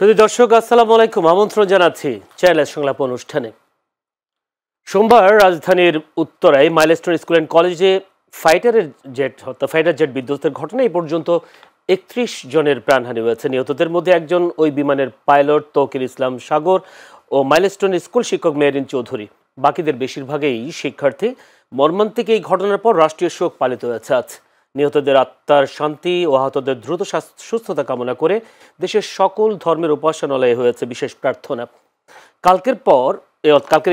শুধু দর্শক আসসালামু আলাইকুম, আমন্ত্রণ জানাচ্ছি চ্যানেলের সংলাপ অনুষ্ঠানে। সোমবার রাজধানীর উত্তরায় মাইলস্টোন স্কুল অ্যান্ড কলেজে ফাইটার জেট বিধ্বস্তের ঘটনায় এই পর্যন্ত ৩১ জনের প্রাণহানি হয়েছে। নিহতদের মধ্যে একজন ওই বিমানের পাইলট তৌকির ইসলাম সাগর ও মাইলস্টোন স্কুল শিক্ষক মেহরিন চৌধুরী। বাকিদের বেশিরভাগই শিক্ষার্থী। মর্মান্তিক এই ঘটনার পর রাষ্ট্রীয় শোক পালিত হয়েছে আজ। নিহতদের আত্মার শান্তি ও আহতদের দ্রুত সুস্থতা কামনা করে দেশের সকল ধর্মের উপাসনালয়ে হয়েছে বিশেষ প্রার্থনা। কালকের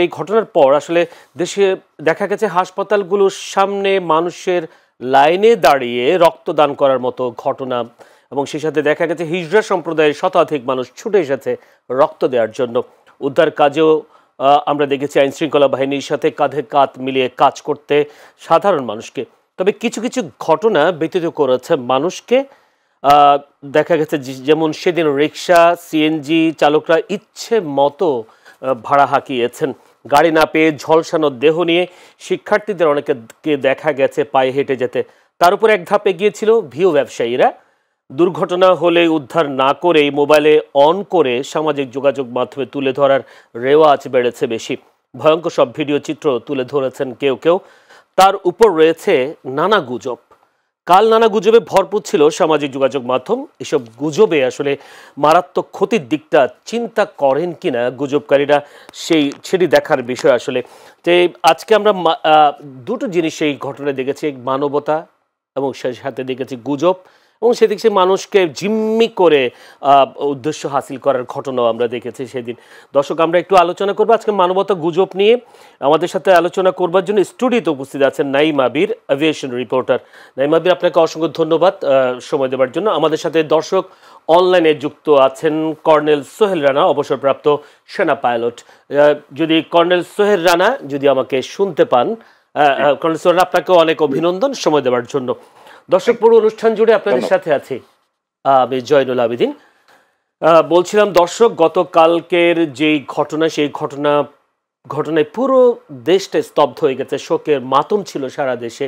এই ঘটনার পর আসলে দেশে দেখা গেছে হাসপাতালগুলোর সামনে মানুষের লাইনে দাঁড়িয়ে রক্তদান করার মতো ঘটনা, এবং সেই সাথে দেখা গেছে হিজড়া সম্প্রদায়ের শতাধিক মানুষ ছুটে এসেছে রক্ত দেওয়ার জন্য। উদ্ধার কাজেও আমরা দেখেছি আইন শৃঙ্খলা বাহিনীর সাথে কাঁধে কাঁধ মিলিয়ে কাজ করতে সাধারণ মানুষকে। তবে কিছু কিছু ঘটনা ব্যতীত করেছে মানুষকে। দেখা গেছে যেমন সেদিন রিক্সা সিএনজি চালকরা ইচ্ছে মতো ভাড়া হাঁকিয়েছেন। গাড়ি না পেয়ে ঝলসানো দেহ নিয়ে শিক্ষার্থীদের অনেকে দেখা গেছে পায়ে হেঁটে যেতে। তার উপর এক ধাপ এগিয়েছিল ভিও ব্যবসায়ীরা। দুর্ঘটনা হলে উদ্ধার না করেই মোবাইলে অন করে সামাজিক যোগাযোগ মাধ্যমে তুলে ধরার রেওয়াজ বেড়েছে বেশি। ভয়ঙ্কর সব ভিডিও চিত্র তুলে ধরেছেন কেউ কেউ। তার উপর রয়েছে নানা গুজব। কাল নানা গুজবে ভরপুর ছিল সামাজিক যোগাযোগ মাধ্যম। এসব গুজবে আসলে মারাত্মক ক্ষতির দিকটা চিন্তা করেন কিনা গুজবকারীরা সেটি দেখার বিষয় আসলে। যে আজকে আমরা দুটো জিনিস এই ঘটনায় দেখেছি, মানবতা এবং সেই সাথে দেখেছি গুজব, এবং সেদিক সে মানুষকে জিম্মি করে উদ্দেশ্য হাসিল করার ঘটনাও আমরা দেখেছি সেদিন। দর্শক, আমরা একটু আলোচনা করবো আজকে মানবতা গুজব নিয়ে। আমাদের সাথে আলোচনা করবার জন্য স্টুডিওতে উপস্থিত আছেন নাঈম আবির, এভিয়েশন রিপোর্টার। নাঈম আবির, আপনাকে অসংখ্য ধন্যবাদ সময় দেওয়ার জন্য। আমাদের সাথে দর্শক অনলাইনে যুক্ত আছেন কর্নেল সোহেল রানা, অবসরপ্রাপ্ত সেনা পাইলট। যদি কর্নেল সোহেল রানা যদি আমাকে শুনতে পান, কর্নেল সোহেল, আপনাকে অনেক অভিনন্দন সময় দেওয়ার জন্য। দর্শক, পুরো অনুষ্ঠান জুড়ে আপনাদের সাথে আছি আমি জয়নুল আবেদিন। বলছিলাম দর্শক, গতকালকের যেই ঘটনা, সেই ঘটনায় পুরো দেশটা স্তব্ধ হয়ে গেছে। শোকের মাতম ছিল সারা দেশে।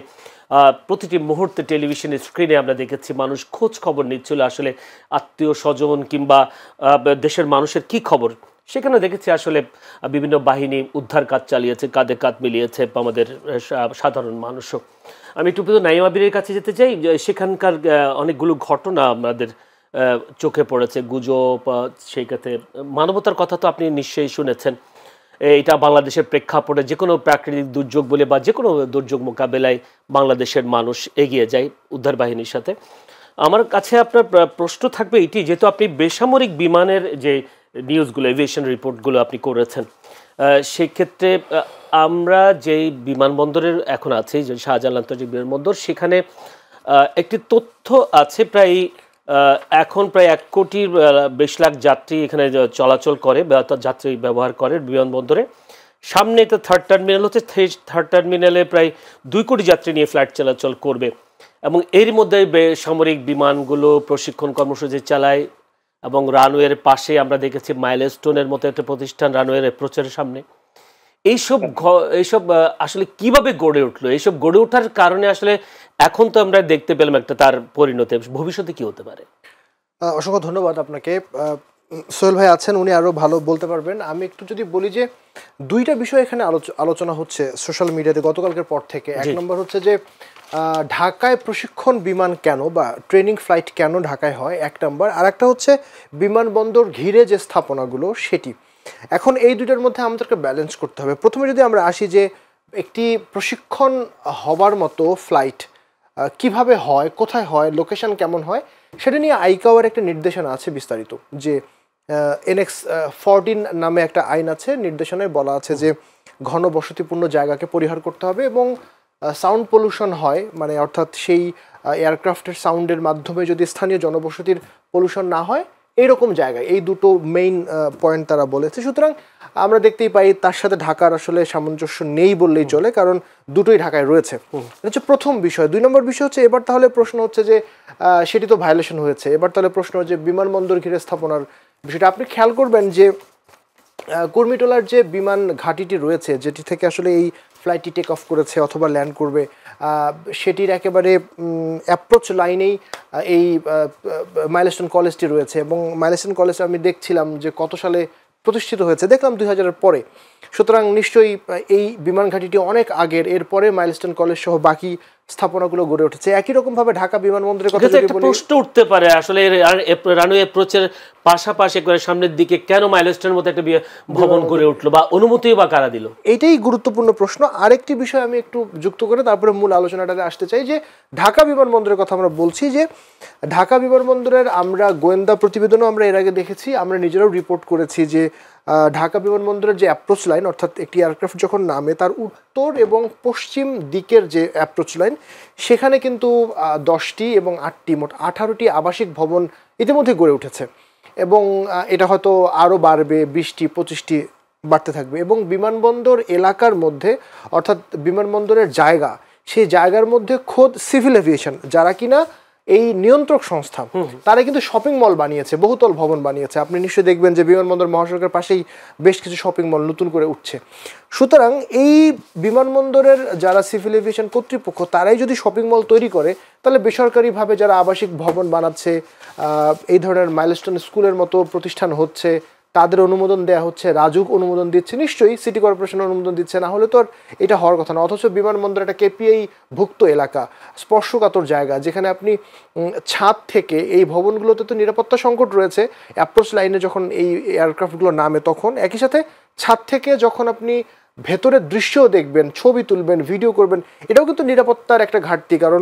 প্রতিটি মুহূর্তে টেলিভিশনের স্ক্রিনে আমরা দেখেছি মানুষ খোঁজ খবর নিচ্ছিল আসলে আত্মীয় স্বজন কিংবা দেশের মানুষের কি খবর। সেখানে দেখেছি আসলে বিভিন্ন বাহিনী উদ্ধার কাজ চালিয়েছে, কাঁধে কাঁধ মিলিয়েছে আমাদের সাধারণ মানুষও। আমি একটু নাঈম আবিরের কাছে যেতে চাই। সেখানকার অনেকগুলো ঘটনা আমাদের চোখে পড়েছে, গুজব, সেই কাছে মানবতার কথা তো আপনি নিশ্চয়ই শুনেছেন। এটা বাংলাদেশের প্রেক্ষাপটে যে কোনো প্রাকৃতিক দুর্যোগ বলে বা যে কোনো দুর্যোগ মোকাবেলায় বাংলাদেশের মানুষ এগিয়ে যায় উদ্ধার বাহিনীর সাথে। আমার কাছে আপনার প্রশ্ন থাকবে এটি, যেহেতু আপনি বেসামরিক বিমানের যে নিউজগুলো, এভিয়েশন রিপোর্টগুলো আপনি করেছেন, সেক্ষেত্রে আমরা যেই বিমানবন্দরের এখন আছি, যে শাহজালাল আন্তর্জাতিক বিমানবন্দর, সেখানে একটি তথ্য আছে এখন প্রায় 1 কোটির বেশ লাখ যাত্রী এখানে চলাচল করে, যাত্রী ব্যবহার করে বিমানবন্দরে। সামনে তো থার্ড টার্মিনাল হচ্ছে, থার্ড টার্মিনালে প্রায় 2 কোটি যাত্রী নিয়ে ফ্লাইট চলাচল করবে, এবং এর মধ্যে বেসামরিক বিমানগুলো প্রশিক্ষণ কর্মসূচি চালায়। এবং রানওয়ের পাশে আমরা দেখেছি মাইলস্টোনের মতো একটা প্রতিষ্ঠান রানওয়ের অ্যাপ্রোচের সামনে। এইসব আসলে কিভাবে গড়ে উঠলো? এইসব গড়ে ওঠার কারণে আসলে এখন তো আমরা দেখতে পেলাম একটা তার পরিণতি, ভবিষ্যতে কি হতে পারে? অসংখ্য ধন্যবাদ আপনাকে। সোহেল ভাই আছেন, উনি আরো ভালো বলতে পারবেন। আমি একটু যদি বলি যে দুইটা বিষয় এখানে আলোচনা হচ্ছে সোশ্যাল মিডিয়াতে গতকালকের পর থেকে। এক নম্বর হচ্ছে যে ঢাকায় প্রশিক্ষণ বিমান কেন বা ট্রেনিং ফ্লাইট কেন ঢাকায় হয়, এক নম্বর। আর একটা হচ্ছে বিমানবন্দর ঘিরে যে স্থাপনাগুলো সেটি। এখন এই দুইটার মধ্যে আমাদেরকে ব্যালেন্স করতে হবে। প্রথমে যদি আমরা আসি যে একটি প্রশিক্ষণ হবার মতো ফ্লাইট কিভাবে হয়, কোথায় হয়, লোকেশন কেমন হয়, সেটা নিয়ে আইকাওয়ের একটা নির্দেশনা আছে বিস্তারিত। যে NX 14 নামে একটা আইন আছে, নির্দেশনায় বলা আছে যে ঘন বসতিপূর্ণ জায়গাকে পরিহার করতে হবে এবং সাউন্ড পলিউশন হয়, মানে অর্থাৎ সেই এয়ারক্রাফটের সাউন্ডের মাধ্যমে যদি স্থানীয় জনবসতির পলিউশন না হয়, এইরকম জায়গায়। এই দুটো মেইন পয়েন্ট তারা বলেছে। সুতরাং আমরা দেখতেই পাই তার সাথে ঢাকার আসলে সামঞ্জস্য নেই বললেই চলে, কারণ দুটোই ঢাকায় রয়েছে। এটা হচ্ছে প্রথম বিষয়। 2 নম্বর বিষয় হচ্ছে এবার তাহলে প্রশ্ন হচ্ছে যে সেটি তো ভায়োলেশন হয়েছে, এবার তাহলে প্রশ্ন হচ্ছে বিমানবন্দর ঘিরে স্থাপনার বিষয়টা। আপনি খেয়াল করবেন যে কুর্মিটোলার যে বিমান ঘাঁটিটি রয়েছে, যেটি থেকে আসলে এই ফ্লাইটটি টেক অফ করেছে অথবা ল্যান্ড করবে, সেটির একেবারে অ্যাপ্রোচ লাইনেই এই মাইলস্টোন কলেজটি রয়েছে এবং মাইলস্টোন কলেজ আমি দেখছিলাম যে কত সালে প্রতিষ্ঠিত হয়েছে, দেখলাম 2000-এর পরে। সুতরাং নিশ্চয়ই এই বিমান ঘাঁটিটি অনেক আগের, এরপরে মাইলস্টোন কলেজ সহ বাকি স্থাপনাগুলো গড়ে উঠেছে। একই রকমভাবে ঢাকা বিমানবন্দরের কথা যদি বলি, প্রশ্ন উঠতে পারে আসলে রানওয়ে অ্যাপ্রোচের পাশাপাশি একবারে সামনের দিকে কেন মাইলস্টোনের মতো একটা ভবন গড়ে উঠলো বা অনুমতি বা কারা দিল? এইটাই গুরুত্বপূর্ণ প্রশ্ন। আরেকটি বিষয় আমি একটু যুক্ত করে তারপরে মূল আলোচনাটাতে আসতে চাই যে ঢাকা বিমানবন্দরের কথা আমরা বলছি, যে ঢাকা বিমানবন্দরের আমরা গোয়েন্দা প্রতিবেদনও আমরা এর আগে দেখেছি, আমরা নিজেরাও রিপোর্ট করেছি যে ঢাকা বিমানবন্দরের যে অ্যাপ্রোচ লাইন, অর্থাৎ একটি এয়ারক্রাফট যখন নামে তার উত্তর এবং পশ্চিম দিকের যে অ্যাপ্রোচ লাইন, সেখানে কিন্তু 10টি এবং 8টি মোট 18টি আবাসিক ভবন ইতিমধ্যে গড়ে উঠেছে এবং এটা হয়তো আরও বাড়বে, 20টি 25টি বাড়তে থাকবে। এবং বিমানবন্দর এলাকার মধ্যে, অর্থাৎ বিমানবন্দরের জায়গা, সেই জায়গার মধ্যে খোদ সিভিল এভিয়েশন যারা কিনা এই নিয়ন্ত্রক সংস্থা, তারা কিন্তু শপিং মল বানিয়েছে, বহুতল ভবন বানিয়েছে। আপনি নিশ্চয়ই দেখবেন যে বিমানবন্দর মহাসড়কের পাশেই বেশ কিছু শপিং মল নতুন করে উঠছে। সুতরাং এই বিমানবন্দরের যারা সিভিল এভিয়েশন কর্তৃপক্ষ, তারাই যদি শপিং মল তৈরি করে, তাহলে বেসরকারিভাবে যারা আবাসিক ভবন বানাচ্ছে, এই ধরনের মাইলস্টোন স্কুলের মতো প্রতিষ্ঠান হচ্ছে, তাদের অনুমোদন দেওয়া হচ্ছে, রাজুক অনুমোদন দিচ্ছে, নিশ্চয়ই সিটি কর্পোরেশন অনুমোদন দিচ্ছে, না হলে তো আর এটা হওয়ার কথা না। অথচ বিমানবন্দর একটা কেপিআই ভুক্ত এলাকা, স্পর্শকাতর জায়গা, যেখানে আপনি ছাদ থেকে এই ভবনগুলোতে তো নিরাপত্তা সংকট রয়েছে, অ্যাপ্রোচ লাইনে যখন এই এয়ারক্রাফটগুলো নামে তখন, একই সাথে ছাদ থেকে যখন আপনি ভেতরের দৃশ্যও দেখবেন, ছবি তুলবেন, ভিডিও করবেন, এটাও কিন্তু নিরাপত্তার একটা ঘাটতি। কারণ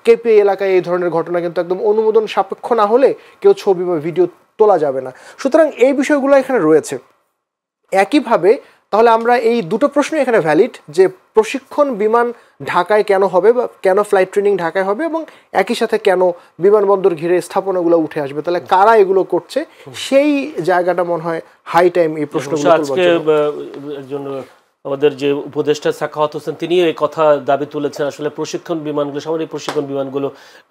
কেপিআই এলাকায় এই ধরনের ঘটনা কিন্তু একদম অনুমোদন সাপেক্ষ না হলে কেউ ছবি বা ভিডিও তোলা যাবে না। সুতরাং এই বিষয়গুলো এখানে রয়েছে। একইভাবে তাহলে আমরা এই দুটো প্রশ্নই এখানে ভ্যালিড, যে প্রশিক্ষণ বিমান ঢাকায় কেন হবে বা কেন ফ্লাইট ট্রেনিং ঢাকায় হবে, এবং একই সাথে কেন বিমানবন্দর ঘিরে স্থাপনাগুলো উঠে আসবে, তাহলে কারা এগুলো করছে, সেই জায়গাটা মনে হয় হাই টাইম এই প্রশ্নগুলো জন্য। আমাদের যে উপদেষ্টা সাখাওয়াত হোসেন তিনি এই কথা দাবি তুলেছেন, আসলে প্রশিক্ষণ বিমানগুলো, সামরিক প্রশিক্ষণ বিমানগুলো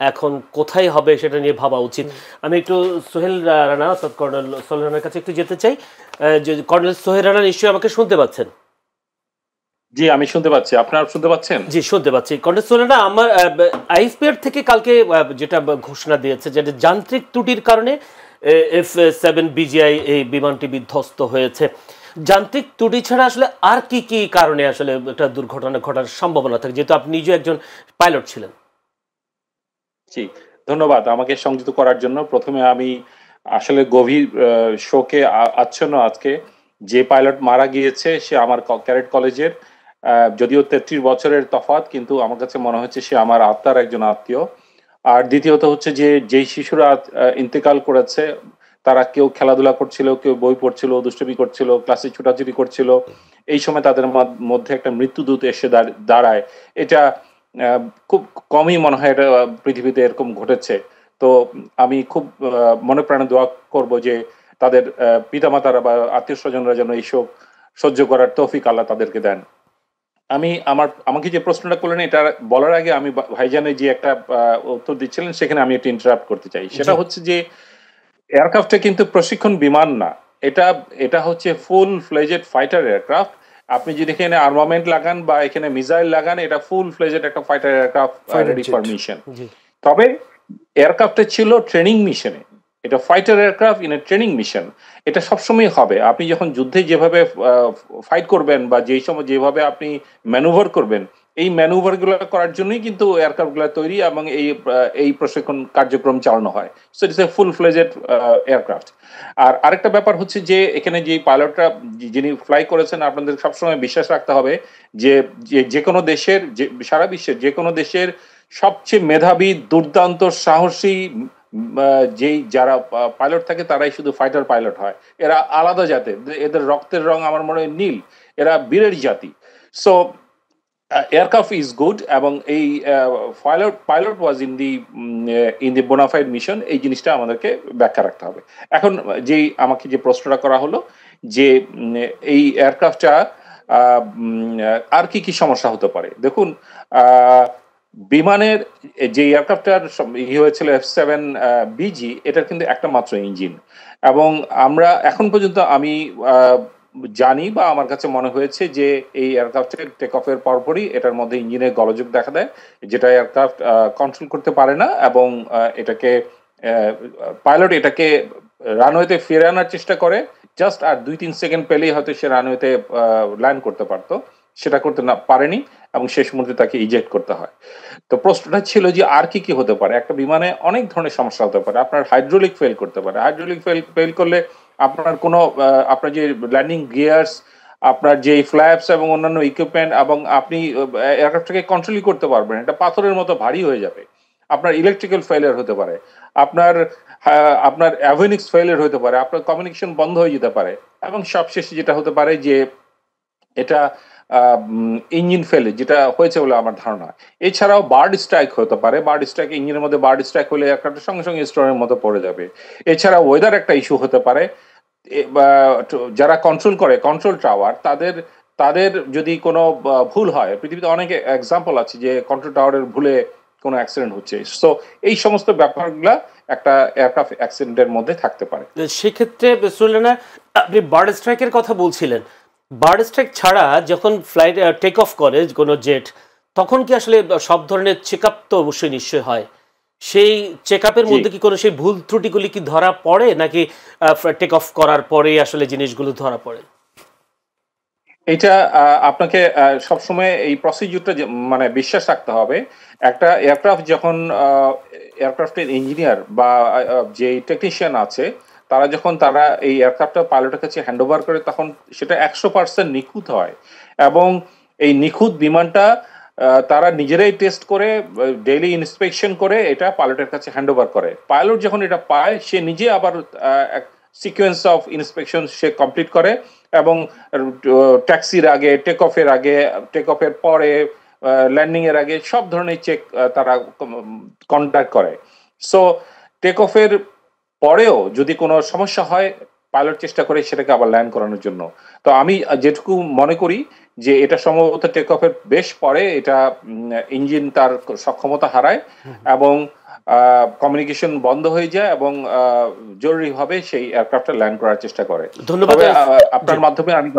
এখন কোথায় হবে সেটা নিয়ে ভাবা উচিত। আমি একটু সোহেল রানা অর্থাৎ কর্নেল সোহেল রানার কাছে একটু যেতে চাই। যে কর্নেল সোহেল রানা নিশ্চয়ই আমাকে শুনতে পাচ্ছেন? জি, আমি শুনতে পাচ্ছি। আপনারা শুনতে পাচ্ছেন? জি, শুনতে পাচ্ছি। কর্নেল সোহেল রানা, আমার আইএসপিআর থেকে কালকে যেটা ঘোষণা দিয়েছে যে যান্ত্রিক ত্রুটির কারণে F-7 BGI এই বিমানটি বিধ্বস্ত হয়েছে। যান্ত্রিক ত্রুটি ছাড়া আসলে আর কি কি কারণে আসলে একটা দুর্ঘটনা ঘটার সম্ভাবনা থাকে, যেহেতু আপনি নিজে একজন পাইলট ছিলেন? জি, ধন্যবাদ আমাকে সংযুক্ত করার জন্য। প্রথমে আমি আসলে গভীর শোকে আচ্ছন্ন আজকে। যে পাইলট মারা গিয়েছে সে আমার ক্যাডেট কলেজের, যদিও 33 বছরের তফাৎ, কিন্তু আমার কাছে মনে হচ্ছে সে আমার আত্মার একজন আত্মীয়। আর দ্বিতীয়ত হচ্ছে যে যেই শিশুরা ইন্তেকাল করেছে, তারা কেউ খেলাধুলা করছিল, কেউ বই পড়ছিল, দুষ্টুমি করছিল, ক্লাসে ছুটাছুটি করছিল, এই সময় তাদের মধ্যে একটা মৃত্যুদূত এসে দাঁড়ায়। এটা খুব কমই মনে হয় এটা পৃথিবীতে এরকম ঘটেছে। তো আমি খুব মনে প্রাণে দোয়া করব যে তাদের পিতামাতারা বা আত্মীয় স্বজনরা যেন এই শোক সহ্য করার তৌফিক আল্লাহ তাদেরকে দেন। আমাকে যে প্রশ্নটা করলেন, এটা বলার আগে আমি ভাইজানের যে একটা উত্তর দিচ্ছিলেন সেখানে আমি একটু ইন্টারাপ্ট করতে চাই। সেটা হচ্ছে যে এয়ারক্রাফটটা কিন্তু প্রশিক্ষণ বিমান না, এটা হচ্ছে ফুল ফ্লেজেড ফাইটার এয়ারক্রাফট। আপনি যদি এখানে আর্মামেন্ট লাগান বা এখানে মিসাইল লাগান, এটা ফুল ফ্লেজেড একটা fighter aircraft, ready for mission. তবে এয়ারক্রাফটটা ছিল ট্রেনিং মিশনে, এটা fighter aircraft in a training mission. এটা সবসময় হবে। আপনি যখন যুদ্ধে যেভাবে ফাইট করবেন বা যেই সময় যেভাবে আপনি ম্যানুভার করবেন, এই ম্যানুভার গুলো করার জন্যই কিন্তু এয়ারক্রাফট গুলো তৈরি এবং এই প্রশিক্ষণ কার্যক্রম চালানো হয়। So it's a full fledged aircraft. আর আরেকটা ব্যাপার হচ্ছে যে এখানে যে পাইলটরা যিনি ফ্লাই করেছেন, আপনাদের সবসময় বিশ্বাস রাখতে হবে যে যে কোনো দেশের, সারা বিশ্বের যে কোনো দেশের সবচেয়ে মেধাবী, দুর্দান্ত, সাহসী যেই যারা পাইলট থাকে তারাই শুধু ফাইটার পাইলট হয়। এরা আলাদা জাতের, এদের রক্তের রং আমার মনে হয় নীল, এরা বীরের জাতি। সো এয়ারক্রাফট ইজ গুড, এবং এই pilot was in the bona fide mission. এই জিনিসটা আমাদেরকে ব্যাখ্যা রাখতে হবে। এখন আমাকে যে প্রশ্নটা করা হলো যে এই এয়ারক্রাফটটা আর কি কি সমস্যা হতে পারে, দেখুন বিমানের যে এয়ারক্রাফটটার হয়েছিল F-7 BG, এটার কিন্তু একটা মাত্র ইঞ্জিন, এবং আমরা এখন পর্যন্ত আমি জানি বা আমার কাছে মনে হয়েছে যে এই এয়ারক্রাফটের টেক অফের পরপরই এটার মধ্যে ইঞ্জিনের গোলযোগ দেখা দেয়, যেটা এয়ারক্রাফট কন্ট্রোল করতে পারে না, এবং এটাকে পাইলট এটাকে রানওয়েতে ফিরে আনার চেষ্টা করে, জাস্ট আর 2-3 সেকেন্ড পেলেই হয়তো সে রানওয়েতে ল্যান্ড করতে পারতো, সেটা করতে না পারেনি এবং শেষ মুহূর্তে তাকে ইজেক্ট করতে হয়। তো প্রশ্নটা ছিল যে আর কি কি হতে পারে। একটা বিমানে অনেক ধরনের সমস্যা হতে পারে, আপনার হাইড্রোলিক ফেল করতে পারে, হাইড্রোলিক ফেল করলে আপনার কোনো আপনার যে ল্যান্ডিং গিয়ার্স, আপনার যে ফ্ল্যাপস এবং অন্যান্য ইকুইপমেন্ট, এবং আপনি এয়ারক্রাফটটাকে কন্ট্রোলই করতে পারবেন, এটা পাথরের মতো ভারী হয়ে যাবে। আপনার ইলেকট্রিক্যাল ফেলিয়ার হতে পারে, আপনার আপনার অ্যাভিনিক্স ফেলিয়ার হতে পারে, আপনার কমিউনিকেশন বন্ধ হয়ে যেতে পারে, এবং সবশেষে যেটা হতে পারে যে এটা ইঞ্জিন ফেলে, যেটা হয়েছে বলে আমার ধারণা। এছাড়াও বার্ড স্ট্রাইক হতে পারে, বার্ড স্ট্রাইক, ইঞ্জিনের মধ্যে বার্ড স্ট্রাইক হলে এয়ারক্রাফটের সঙ্গে সঙ্গে স্টোরের মতো পড়ে যাবে। এছাড়া ওয়েদার একটা ইস্যু হতে পারে, যারা কন্ট্রোল করে, কন্ট্রোল টাওয়ার, তাদের তাদের যদি কোনো ভুল হয়, পৃথিবীতে অনেক এক্সাম্পল আছে যে কন্ট্রোল টাওয়ারের ভুলে কোনো অ্যাক্সিডেন্ট হচ্ছে। সো এই সমস্ত ব্যাপারগুলা একটা এয়ারক্রাফট অ্যাক্সিডেন্টের মধ্যে থাকতে পারে। সেক্ষেত্রে সুলেনা, আপনি বার্ড স্ট্রাইকের কথা বলছিলেন, বার্ড স্ট্রাইক ছাড়া যখন ফ্লাইট টেক অফ করে কোনো জেট, তখন কি আসলে সব ধরনের চেক আপ তো অবশ্যই নিশ্চয় হয়, সেই চেক আপের মধ্যে কি কোনো সেই ভুল ত্রুটিগুলি কি ধরা পড়ে, নাকি টেক অফ করার পরে আসলে জিনিসগুলো ধরা পড়ে? এটা আপনাকে সবসময় এই প্রসিডিউরটা মানে বিশ্বাস রাখতে হবে। একটা এয়ারক্রাফট যখন এয়ারক্রাফটের ইঞ্জিনিয়ার বা যে টেকনিশিয়ান আছে, তারা এই এয়ারক্রাফটটা পাইলটের কাছে হ্যান্ড ওভার করে, তখন সেটা 100% নিখুঁত হয়, এবং এই নিখুঁত বিমানটা তারা নিজেরাই টেস্ট করে, ডেইলি ইন্সপেকশন করে এটা পাইলটের কাছে হ্যান্ড ওভার করে। পাইলট যখন এটা পায়, সে নিজে আবার sequence of inspection say complete করে, এবং ট্যাক্সির আগে, টেক অফের পরে, ল্যান্ডিং এর আগে সব ধরনের চেক তারা কন্ডাক্ট করে। সো টেক অফের পরেও যদি কোনো সমস্যা হয়, পাইলট চেষ্টা করে সেটাকে আবার ল্যান্ড করানোর জন্য। তো আমি যেটুকু মনে করি যে এটা সম্ভবত টেক অফের বেশ পরে এটা ইঞ্জিন তার সক্ষমতা হারায়, এবং কমিউনিকেশন বন্ধ হয়ে যায়, এবং জরুরিভাবে সেই এয়ারক্রাফটটা ল্যান্ড করার চেষ্টা করে। ধন্যবাদ। আপনার মাধ্যমে আমি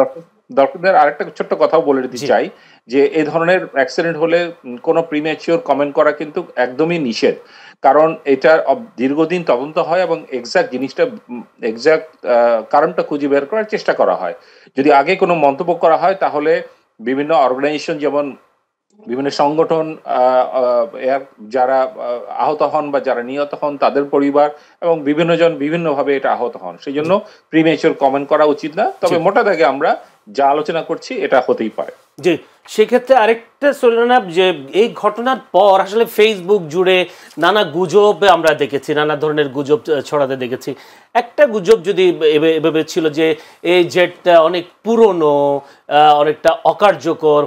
দর্শকদের আরেকটা ছোট্ট কথাও বলে দিতে চাই যে এই ধরনের অ্যাক্সিডেন্ট হলে কোনো প্রিম্যাচিওর কমেন্ট করা কিন্তু একদমই নিষেধ, কারণ এটার দীর্ঘদিন তদন্ত হয় এবং এক্সাক্ট কারণটা খুঁজে বের করার চেষ্টা করা হয়। যদি আগে কোনো মন্তব্য করা হয়, তাহলে বিভিন্ন অর্গানাইজেশন, যেমন বিভিন্ন সংগঠন, যারা আহত হন বা যারা নিহত হন, তাদের পরিবার এবং বিভিন্ন জন বিভিন্নভাবে এটা আহত হন, সেই জন্য প্রিমেচুর কমেন্ট করা উচিত না। তবে মোটা দাগে আমরা যা আলোচনা করছি এটা হতেই পারে। জি, সেক্ষেত্রে আরেকটা সুলেনা, যে এই ঘটনার পর আসলে ফেসবুক জুড়ে নানা গুজব আমরা দেখেছি, নানা ধরনের গুজব ছড়াতে দেখেছি। একটা গুজব যদি এভাবে ছিল যে এই জেটটা অনেক পুরনো, অনেকটা অকার্যকর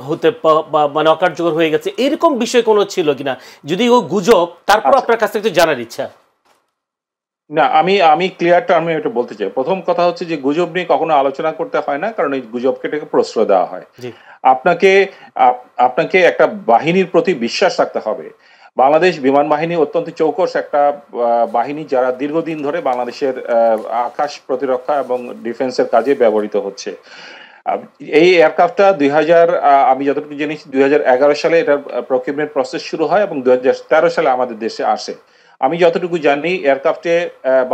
মানে অকার্যকর হয়ে গেছে, এরকম বিষয় কোনো ছিল কিনা, যদি ও গুজব, তারপর আপনার কাছ থেকে জানার ইচ্ছা। না, আমি ক্লিয়ার টার্মে এটা বলতে চাই। প্রথম কথা হচ্ছে যে গুজব নিয়ে কখনো আলোচনা করতে হয় না, কারণ এই গুজবকে প্রশ্রয় দেওয়া হয়। আপনাকে একটা বাহিনীর প্রতি বিশ্বাস রাখতে হবে। বাংলাদেশ বিমান বাহিনী অত্যন্ত চৌকস একটা বাহিনী, যারা দীর্ঘদিন ধরে বাংলাদেশের আকাশ প্রতিরক্ষা এবং ডিফেন্সের কাজে ব্যবহৃত হচ্ছে। এই এয়ারক্রাফটটা আমি যতটুকু জেনেছি 2011 সালে এটার প্রকিউরমেন্ট প্রসেস শুরু হয় এবং 2013 সালে আমাদের দেশে আসে। আমি যতটুকু জানি, এয়ারক্রাফটে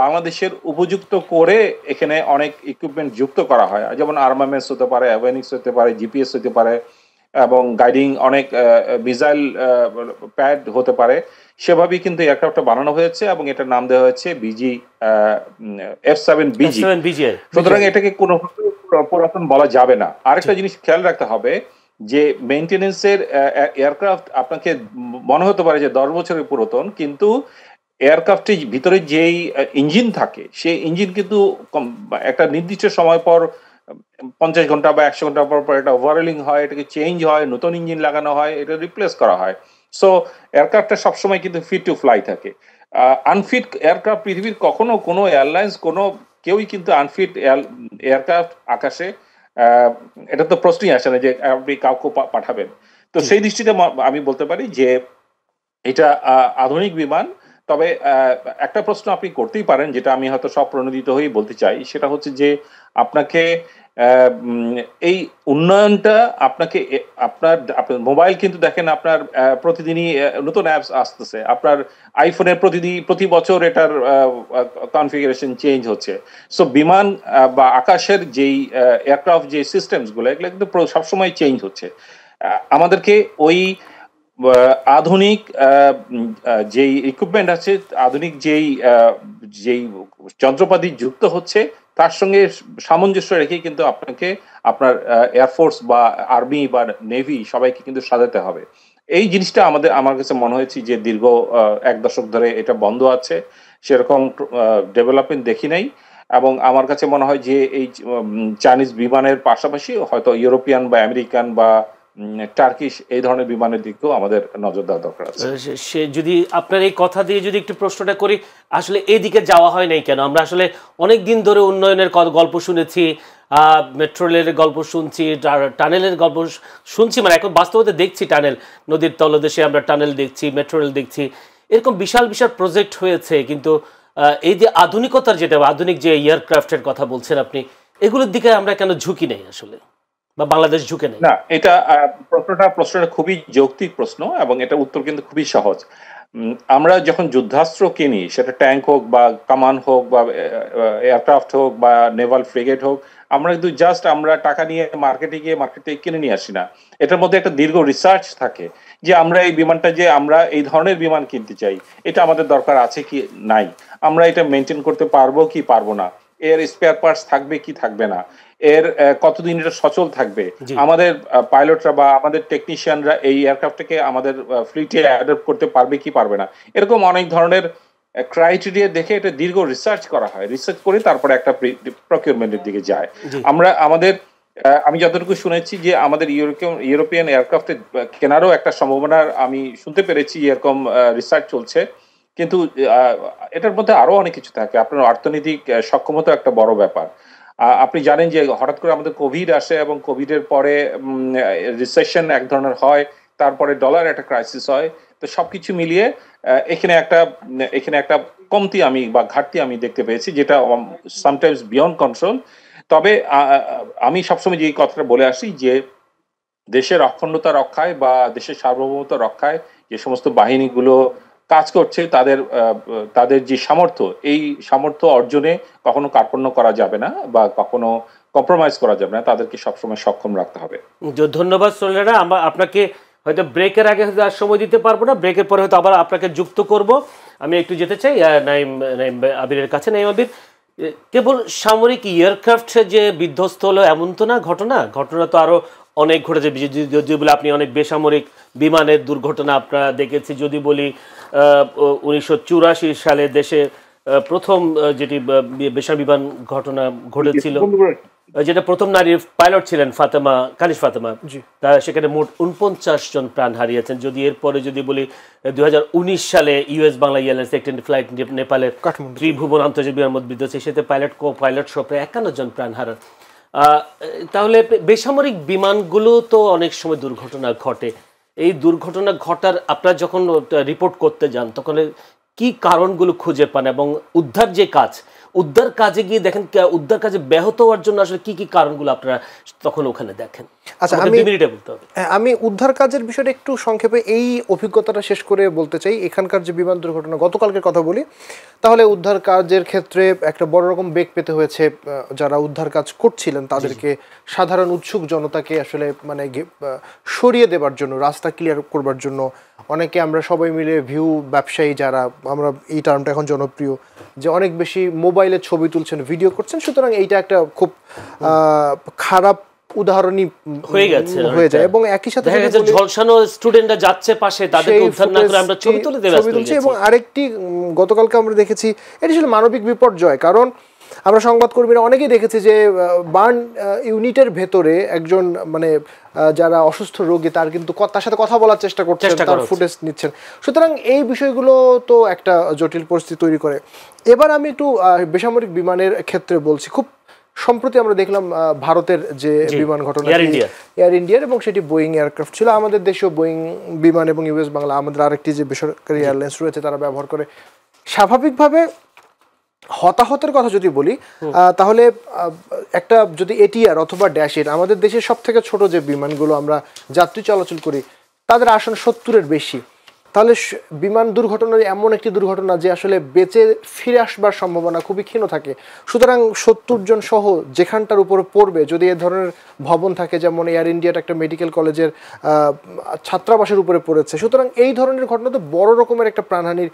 বাংলাদেশের উপযুক্ত করে এখানে অনেক ইকুইপমেন্ট যুক্ত করা হয়, যেমন আর্মামেন্টস হতে পারে, অ্যাভিনিক্স হতে পারে, জিপিএস হতে পারে, এবং গাইডিং অনেক মিসাইল প্যাড হতে পারে। সেভাবেই কিন্তু এয়ারক্রাফটটা বানানো হয়েছে এবং এটার নাম দেওয়া হয়েছে F7BG। সুতরাং এটাকে কোনো পুরাতন বলা যাবে না। আরেকটা জিনিস খেয়াল রাখতে হবে যে মেইনটেনেন্সের এয়ারক্রাফট আপনাকে মনে হতে পারে যে 10 বছরের পুরাতন, কিন্তু এয়ারক্রাফটের ভিতরে যেই ইঞ্জিন থাকে, সেই ইঞ্জিন কিন্তু একটা নির্দিষ্ট সময় পর 50 ঘন্টা বা 100 ঘন্টা পর এটা ওভারহলিং হয়, এটাকে চেঞ্জ হয়, নতুন ইঞ্জিন লাগানো হয়, এটা রিপ্লেস করা হয়। সো এয়ারক্রাফটটা সবসময় কিন্তু ফিট টু ফ্লাই থাকে। আনফিট এয়ারক্রাফট পৃথিবীর কখনো কোনো এয়ারলাইন্স, কেউই কিন্তু আনফিট এয়ারক্রাফট আকাশে, এটা তো প্রশ্নই আসে না যে আপনি কাউকে পাঠাবেন। তো সেই দৃষ্টিতে আমি বলতে পারি যে এটা আধুনিক বিমান। তবে একটা প্রশ্ন আপনি করতেই পারেন, যেটা আমি হয়তো সব প্রণোদিত হয়েই বলতে চাই, সেটা হচ্ছে যে আপনাকে এই উন্নয়নটা আপনাকে আপনার মোবাইল কিন্তু দেখেন আপনার প্রতিদিনই নতুন অ্যাপস আসতেছে, আপনার আইফোনের প্রতি বছর এটার কনফিগারেশন চেঞ্জ হচ্ছে। সো বিমান বা আকাশের যেই এয়ারক্রাফট যে সিস্টেমসগুলো এগুলো কিন্তু সবসময় চেঞ্জ হচ্ছে। আমাদেরকে ওই আধুনিক যেই ইকুইপমেন্ট আছে, আধুনিক যেই যন্ত্রপাতি যুক্ত হচ্ছে তার সঙ্গে সামঞ্জস্য রেখে কিন্তু আপনাকে আপনার এয়ারফোর্স বা আর্মি বা নেভি সবাইকে কিন্তু সাজাতে হবে। এই জিনিসটা আমার কাছে মনে হয়েছে যে দীর্ঘ 1 দশক ধরে এটা বন্ধ আছে, সেরকম ডেভেলপমেন্ট দেখি নাই। এবং আমার কাছে মনে হয় যে এই চাইনিজ বিমানের পাশাপাশি হয়তো ইউরোপিয়ান বা আমেরিকান বা টার্কিশ এই ধরনের বিমানের দিকেও আমাদের নজর দেওয়া দরকার আছে। সে যদি আপনার এই কথা দিয়ে যদি একটু প্রশ্নটা করি, আসলে এইদিকে যাওয়া হয় নাই কেন? আমরা আসলে অনেক দিন ধরে উন্নয়নের গল্প শুনেছি, মেট্রো রেলের গল্প শুনছি, টানেলের গল্প শুনছি, মানে এখন বাস্তবতা দেখছি টানেল, নদীর তলদেশে আমরা টানেল দেখছি, মেট্রো রেল দেখছি, এরকম বিশাল বিশাল প্রজেক্ট হয়েছে। কিন্তু এই যে আধুনিকতার যেটা আধুনিক যে এয়ারক্রাফটের কথা বলছেন আপনি, এগুলোর দিকে আমরা কেন ঝুঁকি নেই আসলে, বা বাংলাদেশ ঝুঁকে নেই? না, এটা প্রশ্নটা খুবই যৌক্তিক প্রশ্ন এবং এটা উত্তর কিন্তু খুবই সহজ। আমরা যখন যুদ্ধাস্ত্র কিনি, সেটা ট্যাঙ্ক হোক বা কামান হোক বা এয়ারক্রাফট হোক বা নেভাল ফ্রিগেট হোক, আমরা কিন্তু জাস্ট আমরা টাকা নিয়ে মার্কেটে গিয়ে মার্কেট থেকে কিনে নিয়ে আসি না। এটার মধ্যে একটা দীর্ঘ রিসার্চ থাকে যে আমরা এই বিমানটা, যে আমরা এই ধরনের বিমান কিনতে চাই, এটা আমাদের দরকার আছে কি নাই, আমরা এটা মেনটেন করতে পারবো কি পারবো না, এর স্পেয়ার পার্টস থাকবে কি থাকবে না, এর কতদিন এটা সচল থাকবে, আমাদের পাইলটরা বা আমাদের টেকনিশিয়ানরা এই এয়ারক্রাফটটাকে আমাদের ফ্লিটে অ্যাডপ্ট করতে পারবে কি পারবে না, এরকম অনেক ধরনের ক্রাইটেরিয়া দেখে এটা দীর্ঘ রিসার্চ করা হয়। রিসার্চ করে তারপরে একটা প্রকিউরমেন্টের দিকে যায়। আমি যতটুকু শুনেছি যে আমাদের ইউরোপিয়ান এয়ারক্রাফটে কেনারও একটা সম্ভাবনা আমি শুনতে পেরেছি, এরকম রিসার্চ চলছে। কিন্তু এটার মধ্যে আরো অনেক কিছু থাকে। আপনার অর্থনৈতিক সক্ষমতা একটা বড় ব্যাপার। আপনি জানেন যে হঠাৎ করে আমাদের কোভিড আসে এবং কোভিডের পরে রিসেশন এক ধরনের হয়, তারপরে ডলার একটা ক্রাইসিস হয়। তো সবকিছু মিলিয়ে এখানে একটা কমতি বা ঘাটতি আমি দেখতে পেয়েছি, যেটা সামটাইমস বিয়ন্ড কন্ট্রোল। তবে আমি সবসময় যে কথাটা বলে আসি যে দেশের অখণ্ডতা রক্ষায় বা দেশের সার্বভৌমত্ব রক্ষায় যে সমস্ত বাহিনীগুলো কাজ করছে, তাদের যে সামর্থ্য, এই সামর্থ্য অর্জনে কখনো কার্পণ্য করা যাবে না বা কখনো কম্প্রোমাইজ করা যাবে না, তাদেরকে সবসময় সক্ষম রাখতে হবে। ধন্যবাদ সোহেলরা। আমরা আপনাকে হয়তো ব্রেকের আগে আর সময় দিতে পারবো না, ব্রেকের পরে হয়তো আবার আপনাকে যুক্ত করব। আমি একটু যেতে চাই নাইম আবিরের কাছে। নাইম আবির, কেবল সামরিক এয়ারক্রাফট যে বিধ্বস্ত হলো এমন তো না, ঘটনা তো আরো অনেক ঘটেছে। যদি বলে আপনি অনেক বেসামরিক বিমানের দুর্ঘটনা আপনারা দেখেছি। যদি বলি 1984 সালে দেশে প্রথম যেটি বেসামরিক বিমান ঘটনা ঘটেছিল, যেটা প্রথম নারী পাইলট ছিলেন কানিজ ফাতেমা, সেখানে মোট 49 জন প্রাণ হারিয়েছেন। যদি এরপরে যদি বলি 2019 সালে ইউএস বাংলা এয়ারলাইন্স একটি ফ্লাইট নেপালের ত্রিভুবন আন্তর্জাতিক বিমানবন্দর বিধ্বস্ত, সেতে পাইলট পাইলট সহ প্রায় 51 জন প্রাণ হারান। তাহলে বেসামরিক বিমানগুলো তো অনেক সময় দুর্ঘটনা ঘটে। এই দুর্ঘটনা ঘটার আপনারা যখন রিপোর্ট করতে যান, তখন কি কারণগুলো খুঁজে পান এবং উদ্ধার কাজে গিয়ে দেখেন উদ্ধার কাজে ব্যাহত হওয়ার জন্য আসলে কি কি কারণগুলো আপনারা তখন ওখানে দেখেন? আচ্ছা, আমি উদ্ধার কাজের বিষয়টা একটু সংক্ষেপে এই অভিজ্ঞতাটা শেষ করে বলতে চাই। এখানকার যে বিমান দুর্ঘটনা গতকালকের কথা বলি, তাহলে উদ্ধার কাজের ক্ষেত্রে একটা বড় রকম বেগ পেতে হয়েছে। যারা উদ্ধার কাজ করছিলেন তাদেরকে, সাধারণ উৎসুক জনতাকে আসলে মানে সরিয়ে দেবার জন্য, রাস্তা ক্লিয়ার করবার জন্য অনেকে, আমরা সবাই মিলে ভিউ ব্যবসায়ী যারা, আমরা এই টার্মটা এখন জনপ্রিয়, যে অনেক বেশি মোবাইলে ছবি তুলছেন, ভিডিও করছেন। সুতরাং এইটা একটা খুব খারাপ উদাহরণই হয়ে যায়। এবং একই সাথে ঝলসানো স্টুডেন্টরা যাচ্ছে পাশে, তাদেরকে উদ্ধার না করে আমরা ছবি তুলছি। এবং আরেকটি গতকালকে আমরা দেখেছি, এটা ছিল মানবিক বিপর্যয়। কারণ আমরা সংবাদকর্মীরা অনেকেই দেখেছি যে বার্ন ইউনিটের ভেতরে একজন মানে যারা অসুস্থ রোগী, তার সাথে কথা বলার চেষ্টা করছেন, তার ফুটেজ নিচ্ছেন। সুতরাং এই বিষয়গুলো তো একটা জটিল পরিস্থিতি তৈরি করে। এবার আমি একটু বেসামরিক বিমানের ক্ষেত্রে বলছি। খুব সম্প্রতি আমরা দেখলাম ভারতের যে বিমান ঘটনা, এয়ার ইন্ডিয়ার, এবং সেটি বোয়িং এয়ারক্রাফট ছিল। আমাদের দেশেও বোয়িং বিমান এবং ইউএস বাংলা, আমাদের আরেকটি যে বেসরকারি এয়ারলাইন্স রয়েছে, তারা ব্যবহার করে। স্বাভাবিকভাবে হতাহতের কথা যদি বলি তাহলে একটা যদি এটিআর অথবা ড্যাশের, আমাদের দেশের সব থেকে ছোট যে বিমানগুলো আমরা যাত্রী চলাচল করি তাদের আসন 70-এর বেশি, তাহলে বিমান দুর্ঘটনার এমন একটি দুর্ঘটনা যে আসলে বেঁচে ফিরে আসবার সম্ভাবনা খুবই ক্ষীণ থাকে। সুতরাং 70 জন সহ যেখানটার উপরে পড়বে, যদি এ ধরনের ভবন থাকে, যেমন এয়ার ইন্ডিয়ার একটা মেডিকেল কলেজের ছাত্রাবাসের উপরে পড়েছে, সুতরাং এই ধরনের ঘটনা তো বড় রকমের একটা প্রাণহানির